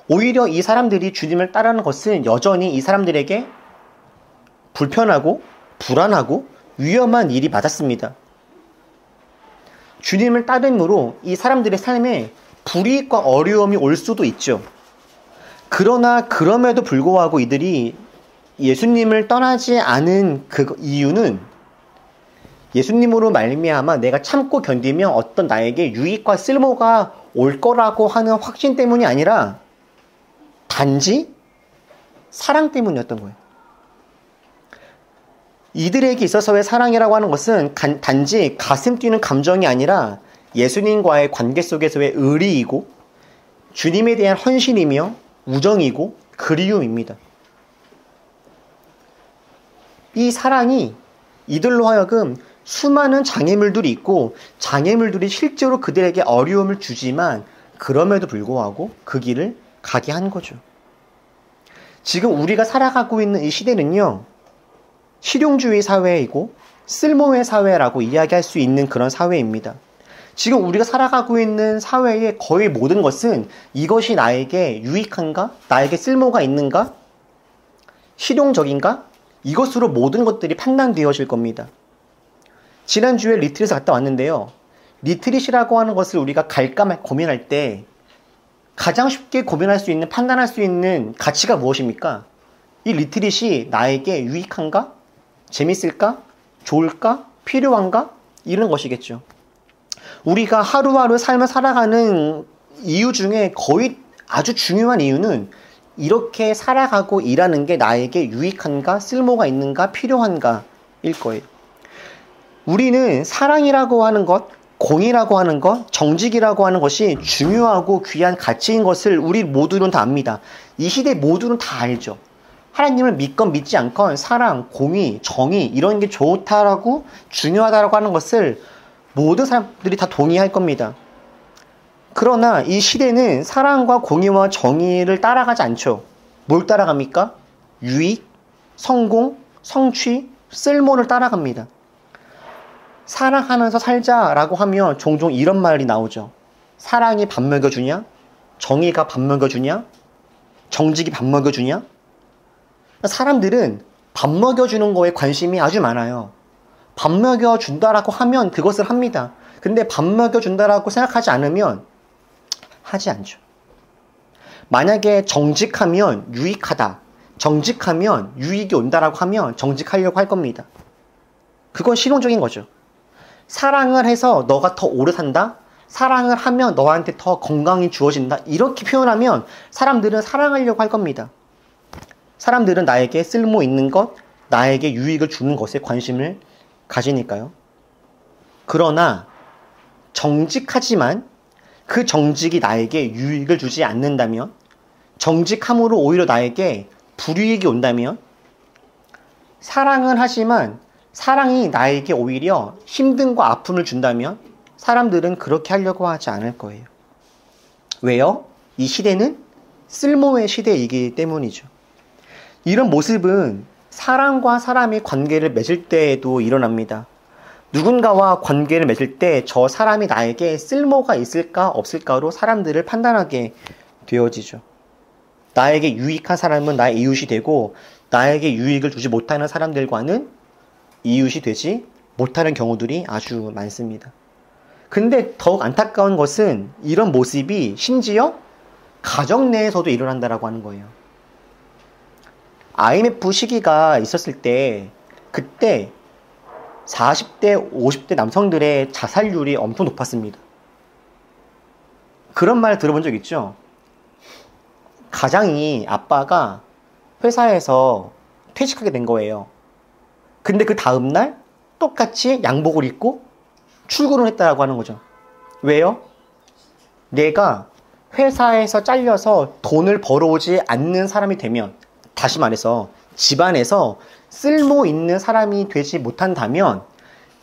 오히려 이 사람들이 주님을 따르는 것은 여전히 이 사람들에게 불편하고 불안하고 위험한 일이 맞았습니다. 주님을 따름으로 이 사람들의 삶에 불이익과 어려움이 올 수도 있죠. 그러나 그럼에도 불구하고 이들이 예수님을 떠나지 않은 그 이유는 예수님으로 말미암아 내가 참고 견디면 어떤 나에게 유익과 쓸모가 올 거라고 하는 확신 때문이 아니라 단지 사랑 때문이었던 거예요. 이들에게 있어서의 사랑이라고 하는 것은 단지 가슴 뛰는 감정이 아니라 예수님과의 관계 속에서의 의리이고 주님에 대한 헌신이며 우정이고 그리움입니다. 이 사랑이 이들로 하여금 수많은 장애물들이 있고 장애물들이 실제로 그들에게 어려움을 주지만 그럼에도 불구하고 그 길을 가게 한 거죠. 지금 우리가 살아가고 있는 이 시대는요, 실용주의 사회이고 쓸모의 사회라고 이야기할 수 있는 그런 사회입니다. 지금 우리가 살아가고 있는 사회의 거의 모든 것은 이것이 나에게 유익한가? 나에게 쓸모가 있는가? 실용적인가? 이것으로 모든 것들이 판단되어질 겁니다. 지난주에 리트릿을 갔다 왔는데요. 리트릿이라고 하는 것을 우리가 갈까 말까 고민할 때 가장 쉽게 고민할 수 있는, 판단할 수 있는 가치가 무엇입니까? 이 리트릿이 나에게 유익한가? 재밌을까? 좋을까? 필요한가? 이런 것이겠죠. 우리가 하루하루 삶을 살아가는 이유 중에 거의 아주 중요한 이유는 이렇게 살아가고 일하는 게 나에게 유익한가? 쓸모가 있는가? 필요한가? 일 거예요. 우리는 사랑이라고 하는 것, 공의라고 하는 것, 정직이라고 하는 것이 중요하고 귀한 가치인 것을 우리 모두는 다 압니다. 이 시대 모두는 다 알죠. 하나님을 믿건 믿지 않건 사랑, 공의, 정의 이런 게 좋다라고 중요하다라고 하는 것을 모든 사람들이 다 동의할 겁니다. 그러나 이 시대는 사랑과 공의와 정의를 따라가지 않죠. 뭘 따라갑니까? 유익, 성공, 성취, 쓸모를 따라갑니다. 사랑하면서 살자라고 하면 종종 이런 말이 나오죠. 사랑이 밥 먹여주냐? 정의가 밥 먹여주냐? 정직이 밥 먹여주냐? 사람들은 밥 먹여주는 거에 관심이 아주 많아요. 밥 먹여준다라고 하면 그것을 합니다. 근데 밥 먹여준다라고 생각하지 않으면 하지 않죠. 만약에 정직하면 유익하다, 정직하면 유익이 온다라고 하면 정직하려고 할 겁니다. 그건 실용적인 거죠. 사랑을 해서 너가 더 오래 산다? 사랑을 하면 너한테 더 건강이 주어진다? 이렇게 표현하면 사람들은 사랑하려고 할 겁니다. 사람들은 나에게 쓸모 있는 것, 나에게 유익을 주는 것에 관심을 가지니까요. 그러나 정직하지만 그 정직이 나에게 유익을 주지 않는다면, 정직함으로 오히려 나에게 불이익이 온다면, 사랑은 하지만 사랑이 나에게 오히려 힘듦과 아픔을 준다면 사람들은 그렇게 하려고 하지 않을 거예요. 왜요? 이 시대는 쓸모의 시대이기 때문이죠. 이런 모습은 사람과 사람이 관계를 맺을 때에도 일어납니다. 누군가와 관계를 맺을 때 저 사람이 나에게 쓸모가 있을까 없을까로 사람들을 판단하게 되어지죠. 나에게 유익한 사람은 나의 이웃이 되고 나에게 유익을 주지 못하는 사람들과는 이웃이 되지 못하는 경우들이 아주 많습니다. 근데 더욱 안타까운 것은 이런 모습이 심지어 가정 내에서도 일어난다라고 하는 거예요. IMF 시기가 있었을 때 그때 40대, 50대 남성들의 자살률이 엄청 높았습니다. 그런 말 들어본 적 있죠? 가장이 아빠가 회사에서 퇴직하게 된 거예요. 근데 그 다음날 똑같이 양복을 입고 출근을 했다라고 하는 거죠. 왜요? 내가 회사에서 잘려서 돈을 벌어오지 않는 사람이 되면, 다시 말해서 집안에서 쓸모 있는 사람이 되지 못한다면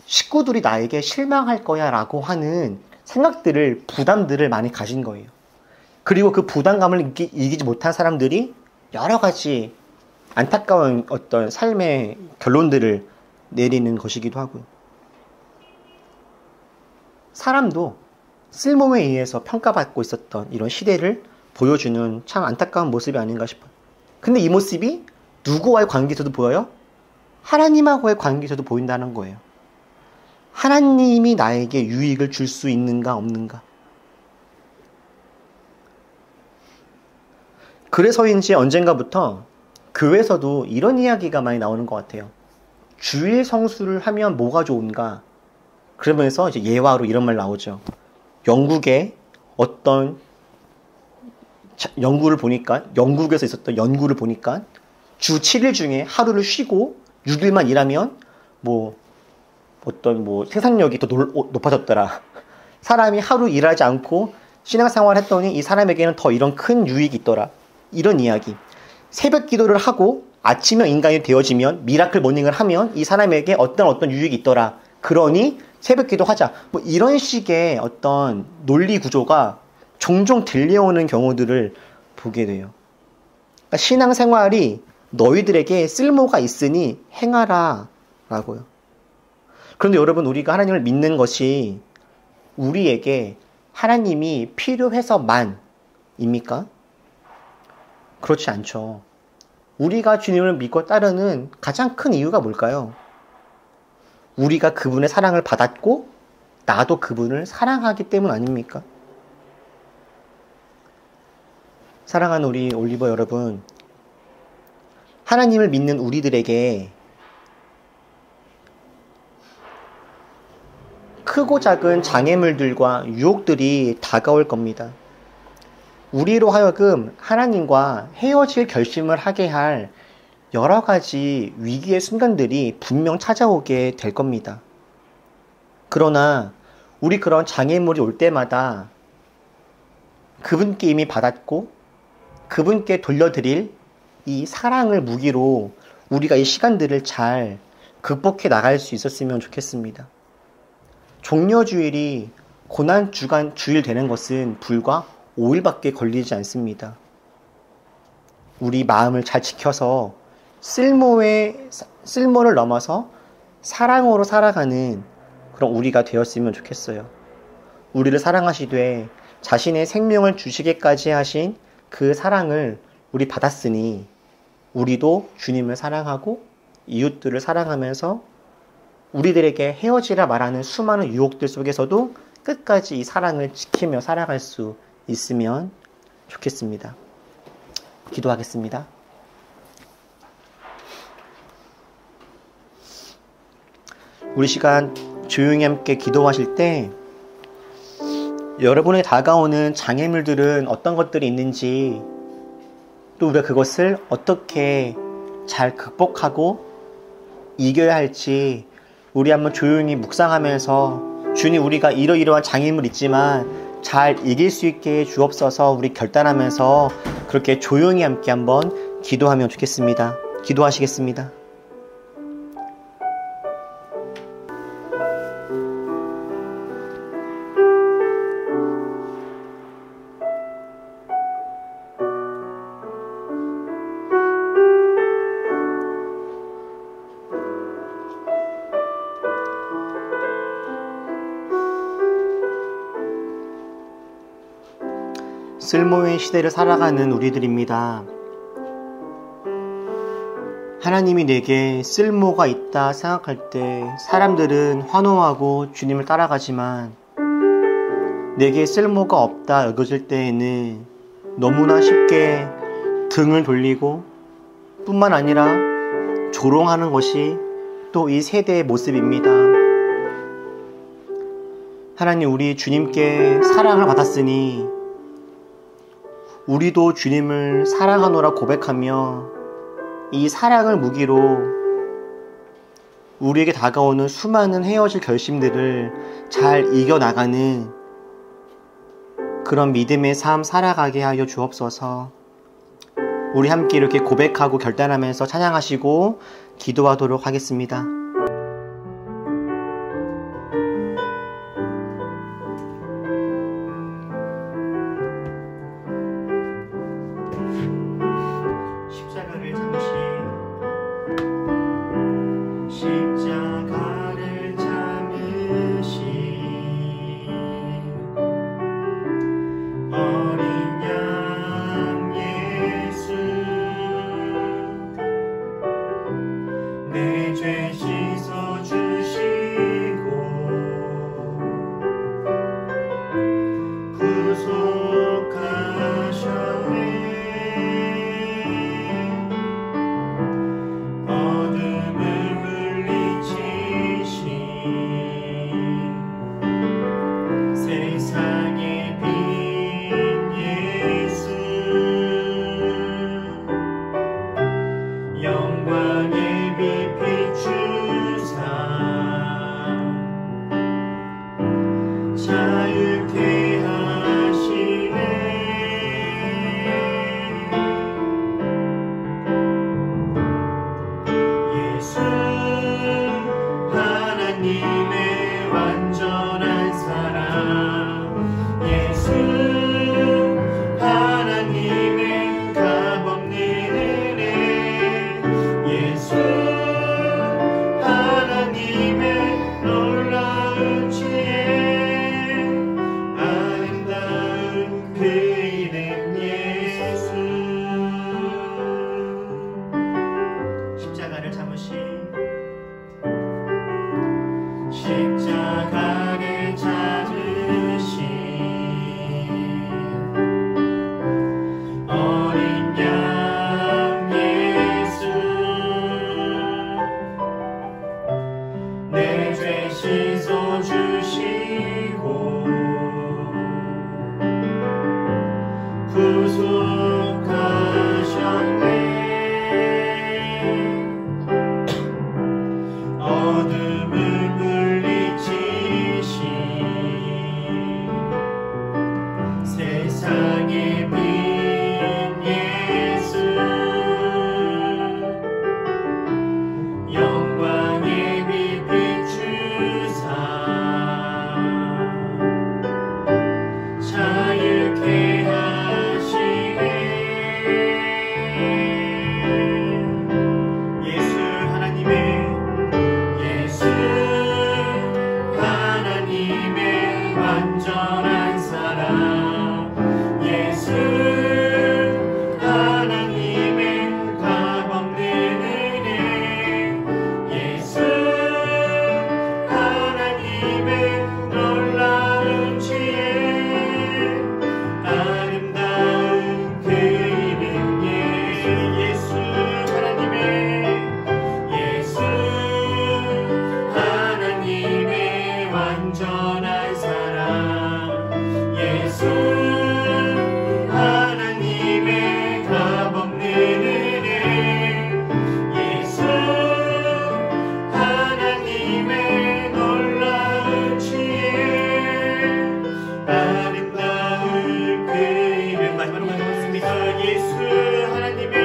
식구들이 나에게 실망할 거야 라고 하는 생각들을, 부담들을 많이 가진 거예요. 그리고 그 부담감을 이기지 못한 사람들이 여러 가지 안타까운 어떤 삶의 결론들을 내리는 것이기도 하고요. 사람도 쓸모에 의해서 평가받고 있었던 이런 시대를 보여주는 참 안타까운 모습이 아닌가 싶어요. 근데 이 모습이 누구와의 관계에서도 보여요? 하나님하고의 관계에서도 보인다는 거예요. 하나님이 나에게 유익을 줄 수 있는가 없는가. 그래서인지 언젠가부터 교회에서도 이런 이야기가 많이 나오는 것 같아요. 주일 성수를 하면 뭐가 좋은가? 그러면서 이제 예화로 이런 말 나오죠. 영국의 어떤 연구를 보니까, 영국에서 있었던 연구를 보니까 주 7일 중에 하루를 쉬고 6일만 일하면 어떤 생산력이 더 높아졌더라. 사람이 하루 일하지 않고 신앙생활을 했더니 이 사람에게는 더 이런 큰 유익이 있더라. 이런 이야기. 새벽 기도를 하고 아침형 인간이 되어지면, 미라클 모닝을 하면 이 사람에게 어떤 유익이 있더라. 그러니 새벽 기도하자. 이런 식의 어떤 논리 구조가 종종 들려오는 경우들을 보게 돼요. 그러니까 신앙생활이 너희들에게 쓸모가 있으니 행하라 라고요. 그런데 여러분, 우리가 하나님을 믿는 것이 우리에게 하나님이 필요해서만입니까? 그렇지 않죠. 우리가 주님을 믿고 따르는 가장 큰 이유가 뭘까요? 우리가 그분의 사랑을 받았고 나도 그분을 사랑하기 때문 아닙니까? 사랑하는 우리 올리버 여러분, 하나님을 믿는 우리들에게 크고 작은 장애물들과 유혹들이 다가올 겁니다. 우리로 하여금 하나님과 헤어질 결심을 하게 할 여러 가지 위기의 순간들이 분명 찾아오게 될 겁니다. 그러나 우리 그런 장애물이 올 때마다 그분께 이미 받았고 그분께 돌려드릴 이 사랑을 무기로 우리가 이 시간들을 잘 극복해 나갈 수 있었으면 좋겠습니다. 종려주일이 고난주간 주일 되는 것은 불과 5일밖에 걸리지 않습니다. 우리 마음을 잘 지켜서 쓸모를 넘어서 사랑으로 살아가는 그런 우리가 되었으면 좋겠어요. 우리를 사랑하시되 자신의 생명을 주시기까지 하신 그 사랑을 우리 받았으니 우리도 주님을 사랑하고 이웃들을 사랑하면서 우리들에게 헤어지라 말하는 수많은 유혹들 속에서도 끝까지 이 사랑을 지키며 살아갈 수 있으면 좋겠습니다. 기도하겠습니다. 우리 시간 조용히 함께 기도하실 때 여러분에 다가오는 장애물들은 어떤 것들이 있는지, 또 우리가 그것을 어떻게 잘 극복하고 이겨야 할지 우리 한번 조용히 묵상하면서, 주님, 우리가 이러이러한 장애물 있지만 잘 이길 수 있게 주옵소서 우리 결단하면서 그렇게 조용히 함께 한번 기도하면 좋겠습니다. 기도하시겠습니다. 쓸모의 시대를 살아가는 우리들입니다. 하나님이 내게 쓸모가 있다 생각할 때 사람들은 환호하고 주님을 따라가지만, 내게 쓸모가 없다 여겨질 때에는 너무나 쉽게 등을 돌리고 뿐만 아니라 조롱하는 것이 또 이 세대의 모습입니다. 하나님, 우리 주님께 사랑을 받았으니 우리도 주님을 사랑하노라 고백하며 이 사랑을 무기로 우리에게 다가오는 수많은 헤어질 결심들을 잘 이겨나가는 그런 믿음의 삶 살아가게 하여 주옵소서. 우리 함께 이렇게 고백하고 결단하면서 찬양하시고 기도하도록 하겠습니다. 십자가를 참으신 어린 양 예수, 내 죄 자유케 하시네. 예수 하나님의 완전한 사랑, 예수 하나님의 값없는 은혜, 예수 하나님의 놀라운 지혜, 아름다운 그 이름 예수. 십자가를 참으신 십자가를 찾으신 어린 양 예수, 내 죄 씻어주시고 구속하셨네. 어둠을 물리치신 세상의 빛 예수, 영광의 빛 비추사 자유케 하시네. 예수 하나님의 완전한 사랑, 예수 하나님의 값없는 은혜, 예수 하나님의 놀라운 지혜, 아름다운 그 이름 예수 하나님의, 예수 하나님의 완전한 사랑, 예수 하나님의 값없는 은혜, 예수 하나님의 놀라운 지혜, 아름다운 그 이름. 마지막으로 가져왔습니다. 예수 하나님의,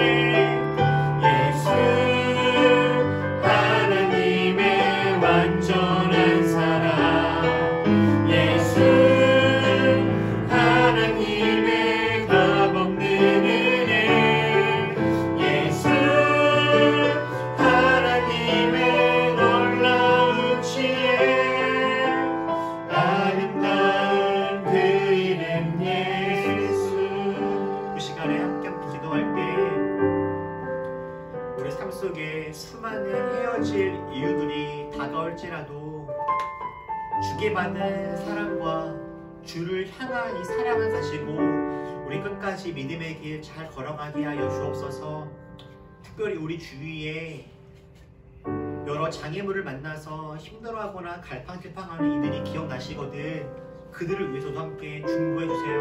예수 하나님의 완전한 사랑, 예수 하나님의 값없는 은혜, 예수 하나님의 놀라운 지혜, 아름다운 그 이름 예수. 그 시간에 함께 기도할 때 우리 삶 속에 수많은 헤어질 이유들이 다가올지라도 주게 받은 사랑과 주를 향한 이 사랑을 가지고 우리 끝까지 믿음의 길 잘 걸어가게 하여 주옵소서. 특별히 우리 주위에 여러 장애물을 만나서 힘들어하거나 갈팡질팡하는 이들이 기억나시거든. 그들을 위해서도 함께 중보해 주세요.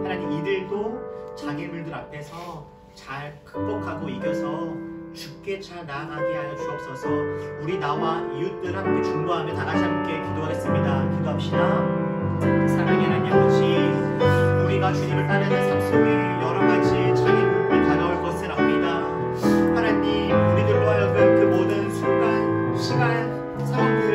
하나님, 이들도 장애물들 앞에서 잘 극복하고 이겨서 주께 잘 나아가게 하여 주옵소서. 우리 나와 이웃들 함께 중보하며 다 같이 함께 기도하겠습니다. 기도합시다. 사랑의 하나님 아버지, 우리가 주님을 따르는 삶 속에 여러 가지 장애물이 다가올 것을 압니다. 하나님, 우리들로 하여금 그 모든 순간, 시간, 상황들을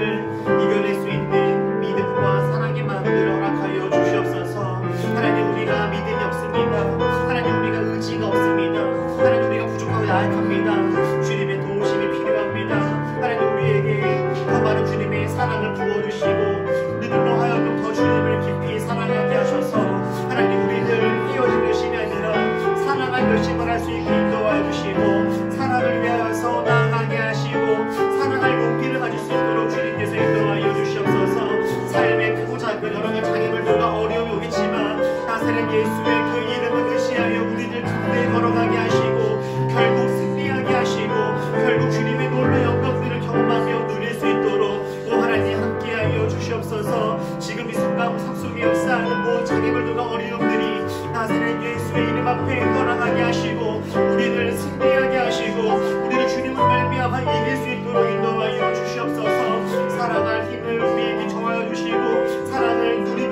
이겨낼 수 있는 믿음과 사랑의 마음을 허락하여 주시옵소서. 하나님, 우리가 믿음이 없습니다. 하나님, 우리가 의지가 없습니다. 하나님, 우리가 부족하고 나약합니다. 주님의 도우심이 필요합니다. 하나님, 우리에게 더 많은 주님의 사랑을 부어주시고 믿음으로 하여금 더 주님을 깊이 사랑하게 하셔서 하나님, 우리들 헤어질 것이 아니라 사랑할 결심을 할 수 있게 인도하여 주시고 사랑을 위하여서 나아가게 하시고 사랑할 용기를 가질 수 있도록 주님께서 인도하여 주시옵소서. 삶의 크고 작은 여러 가지 장애물들과 어려움이 오겠지만 나사렛 예수의 그 이름을 의지하여 우리들 가운데 걸어가게 하시고 결국 승리하게 하시고 결국 주님의 놀라운 영광들을 경험하며 누릴 수 있도록 또 하나님 함께하여 주시옵소서. 지금 이 순간 삶 속에 역사하는 모든 장애물들과 어려움들이 나사렛 예수의 이름 앞에 떠나가게 하시고 우리를 승리하게 하시고 우리를 주님을 말미암아 이길 수 있도록 인도하여 주시옵소서. 사랑할 힘을 우리에게 정하여 주시고 사랑을 누리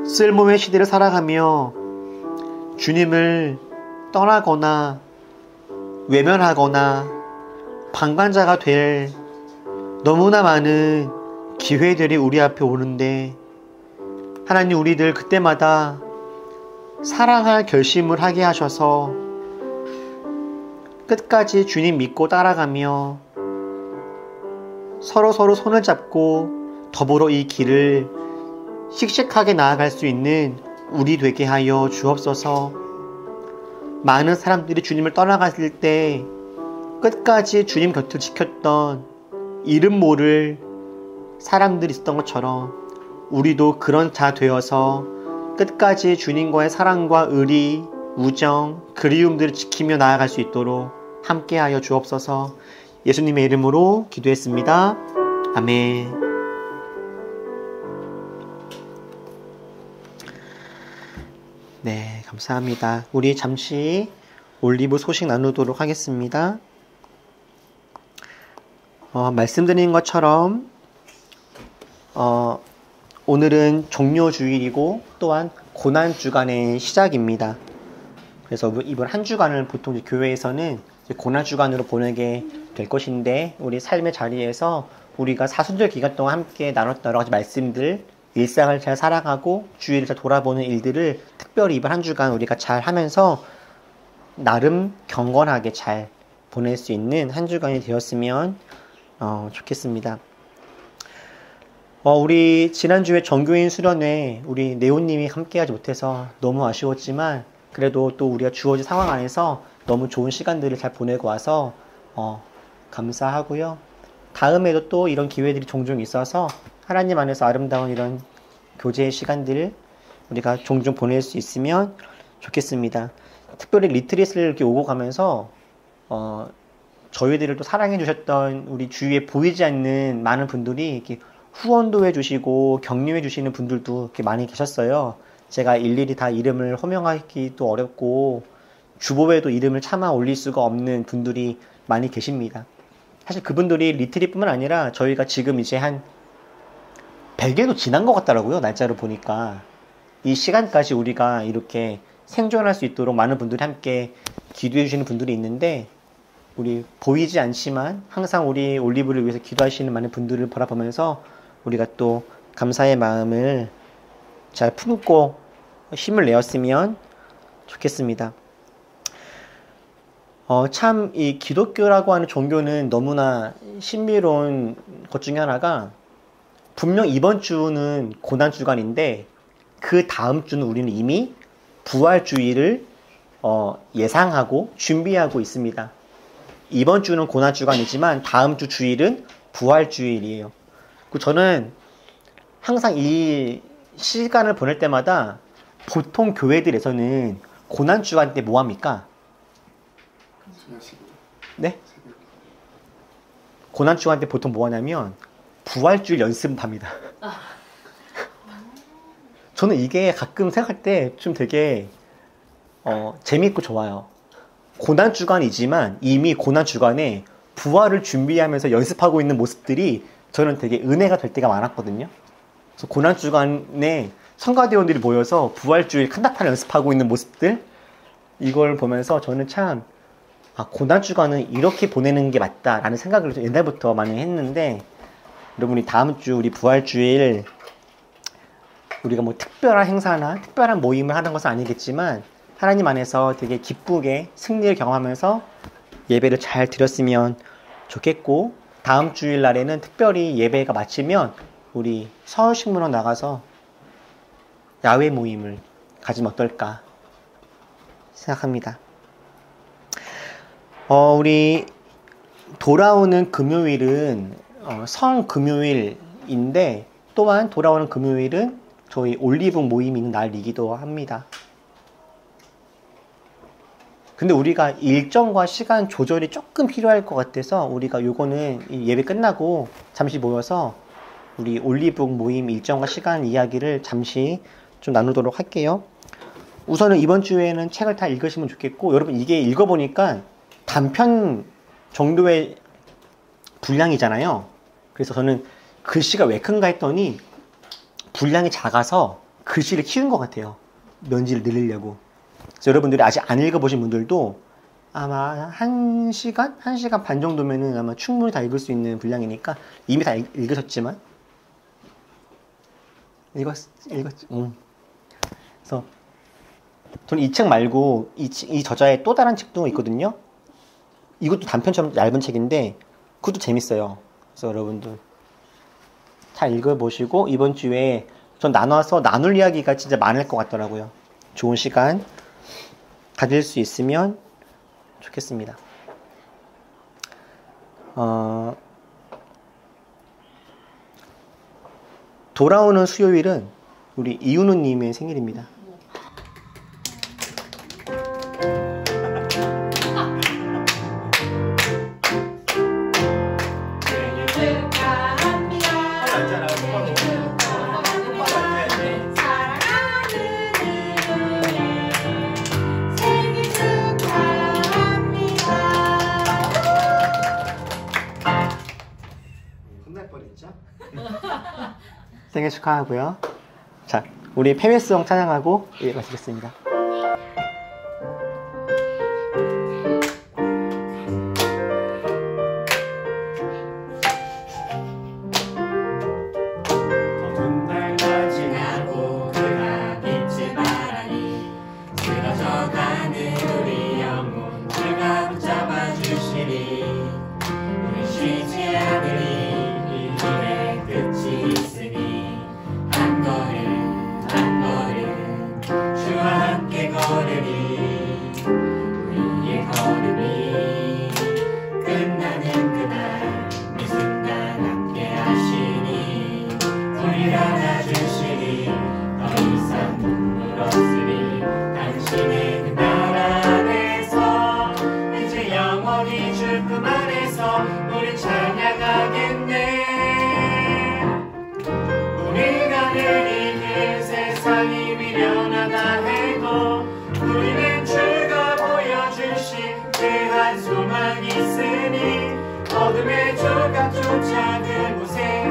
쓸모의 시대를 살아가며 주님을 떠나거나 외면하거나 방관자가 될 너무나 많은 기회들이 우리 앞에 오는데, 하나님 우리들 그때마다 사랑할 결심을 하게 하셔서 끝까지 주님 믿고 따라가며 서로 손을 잡고 더불어 이 길을 씩씩하게 나아갈 수 있는 우리 되게 하여 주옵소서. 많은 사람들이 주님을 떠나갔을 때 끝까지 주님 곁을 지켰던 이름 모를 사람들이 있었던 것처럼 우리도 그런 자 되어서 끝까지 주님과의 사랑과 의리, 우정, 그리움들을 지키며 나아갈 수 있도록 함께하여 주옵소서. 예수님의 이름으로 기도했습니다. 아멘. 네, 감사합니다. 우리 잠시 올리브 소식 나누도록 하겠습니다. 말씀드린 것처럼 오늘은 종료주일이고 또한 고난주간의 시작입니다. 그래서 이번 한 주간을 보통 이제 교회에서는 이제 고난주간으로 보내게 될 것인데, 우리 삶의 자리에서 우리가 사순절 기간 동안 함께 나눴던 여러 가지 말씀들, 일상을 잘 살아가고 주일을 잘 돌아보는 일들을 특별히 이번 한 주간 우리가 잘 하면서 나름 경건하게 잘 보낼 수 있는 한 주간이 되었으면 좋겠습니다. 우리 지난주에 정교인 수련회 우리 네오님이 함께하지 못해서 너무 아쉬웠지만, 그래도 또 우리가 주어진 상황 안에서 너무 좋은 시간들을 잘 보내고 와서 감사하고요. 다음에도 또 이런 기회들이 종종 있어서 하나님 안에서 아름다운 이런 교제의 시간들을 우리가 종종 보낼 수 있으면 좋겠습니다. 특별히 리트릿을 이렇게 오고 가면서 저희들을 또 사랑해 주셨던 우리 주위에 보이지 않는 많은 분들이 이렇게 후원도 해주시고 격려해 주시는 분들도 이렇게 많이 계셨어요. 제가 일일이 다 이름을 호명하기도 어렵고 주보에도 이름을 차마 올릴 수가 없는 분들이 많이 계십니다. 사실 그분들이 리트릿뿐만 아니라 저희가 지금 이제 한 100일도 지난 것 같더라고요. 날짜로 보니까. 이 시간까지 우리가 이렇게 생존할 수 있도록 많은 분들이 함께 기도해 주시는 분들이 있는데, 우리 보이지 않지만 항상 우리 올리브를 위해서 기도하시는 많은 분들을 바라보면서 우리가 또 감사의 마음을 잘 품고 힘을 내었으면 좋겠습니다. 참 이 기독교라고 하는 종교는 너무나 신비로운 것 중에 하나가, 분명 이번 주는 고난주간인데 그 다음 주는 우리는 이미 부활주의를 예상하고 준비하고 있습니다. 이번 주는 고난주간이지만 다음 주 주일은 부활주일이에요. 저는 항상 이 시간을 보낼 때마다 보통 교회들에서는 고난주간 때 뭐 합니까? 네? 고난주간 때 보통 뭐 하냐면 부활주일 연습합니다. 저는 이게 가끔 생각할 때 좀 되게 재밌고 좋아요. 고난주간이지만 이미 고난주간에 부활을 준비하면서 연습하고 있는 모습들이 저는 되게 은혜가 될 때가 많았거든요. 그래서 고난주간에 성가대원들이 모여서 부활주일 칸다타를 연습하고 있는 모습들, 이걸 보면서 저는 참 고난주간은 이렇게 보내는 게 맞다라는 생각을 옛날부터 많이 했는데, 여러분이 다음 주 우리 부활주일 우리가 뭐 특별한 행사나 특별한 모임을 하는 것은 아니겠지만 하나님 안에서 되게 기쁘게 승리를 경험하면서 예배를 잘 드렸으면 좋겠고, 다음 주일 날에는 특별히 예배가 마치면 우리 서울식문원 나가서 야외 모임을 가지면 어떨까 생각합니다. 우리 돌아오는 금요일은 성금요일인데, 또한 돌아오는 금요일은 저희 올리브 모임이 있는 날이기도 합니다. 근데 우리가 일정과 시간 조절이 조금 필요할 것 같아서 우리가 요거는 예배 끝나고 잠시 모여서 우리 올리브 모임 일정과 시간 이야기를 잠시 좀 나누도록 할게요. 우선은 이번 주에는 책을 다 읽으시면 좋겠고, 여러분 이게 읽어보니까 단편 정도의 분량이잖아요. 그래서 저는 글씨가 왜 큰가 했더니 분량이 작아서 글씨를 키운 것 같아요. 면지를 늘리려고. 그래서 여러분들이 아직 안 읽어보신 분들도 아마 1시간? 1시간 반 정도면은 아마 충분히 다 읽을 수 있는 분량이니까 이미 다 읽으셨지만 읽었지. 그래서 저는 이 책 말고 이 저자의 또 다른 책도 있거든요. 이것도 단편처럼 얇은 책인데 그것도 재밌어요. 그래서 여러분들 잘 읽어보시고 이번 주에 전 나눠서 나눌 이야기가 진짜 많을 것 같더라고요. 좋은 시간 가질 수 있으면 좋겠습니다. 돌아오는 수요일은 우리 이윤우님의 생일입니다. 생일 축하하고요. 자, 우리 페메스ong 찬양하고 마치겠습니다. 어둠의 조각조차 그곳에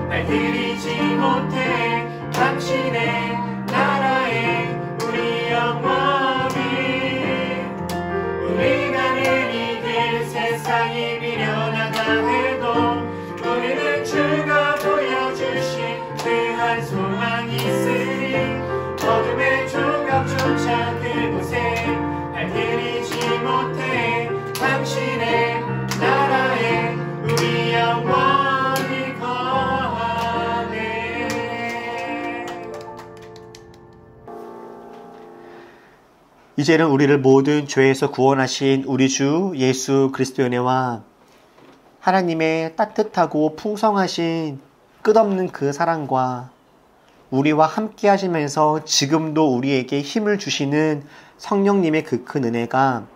발들이지 못해 당신의 나라에 우리 영원히 우리가 늘 이길 세상이 미련하다 해도 우리는 주가 보여주신 그 한 소망이 있으니 어둠의 조각조차 그곳에 발들이지 못해 당신의 나라에 우리 영원히 거하네. 이제는 우리를 모든 죄에서 구원하신 우리 주 예수 그리스도의 은혜와 하나님의 따뜻하고 풍성하신 끝없는 그 사랑과 우리와 함께 하시면서 지금도 우리에게 힘을 주시는 성령님의 그 큰 은혜가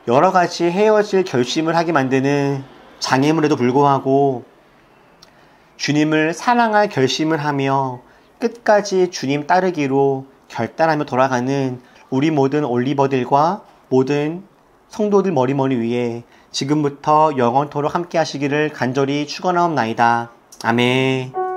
여러 가지 헤어질 결심을 하게 만드는 장애물에도 불구하고 주님을 사랑할 결심을 하며 끝까지 주님 따르기로 결단하며 돌아가는 우리 모든 올리버들과 모든 성도들 머리머리 위에 지금부터 영원토록 함께 하시기를 간절히 축원하옵나이다. 아멘.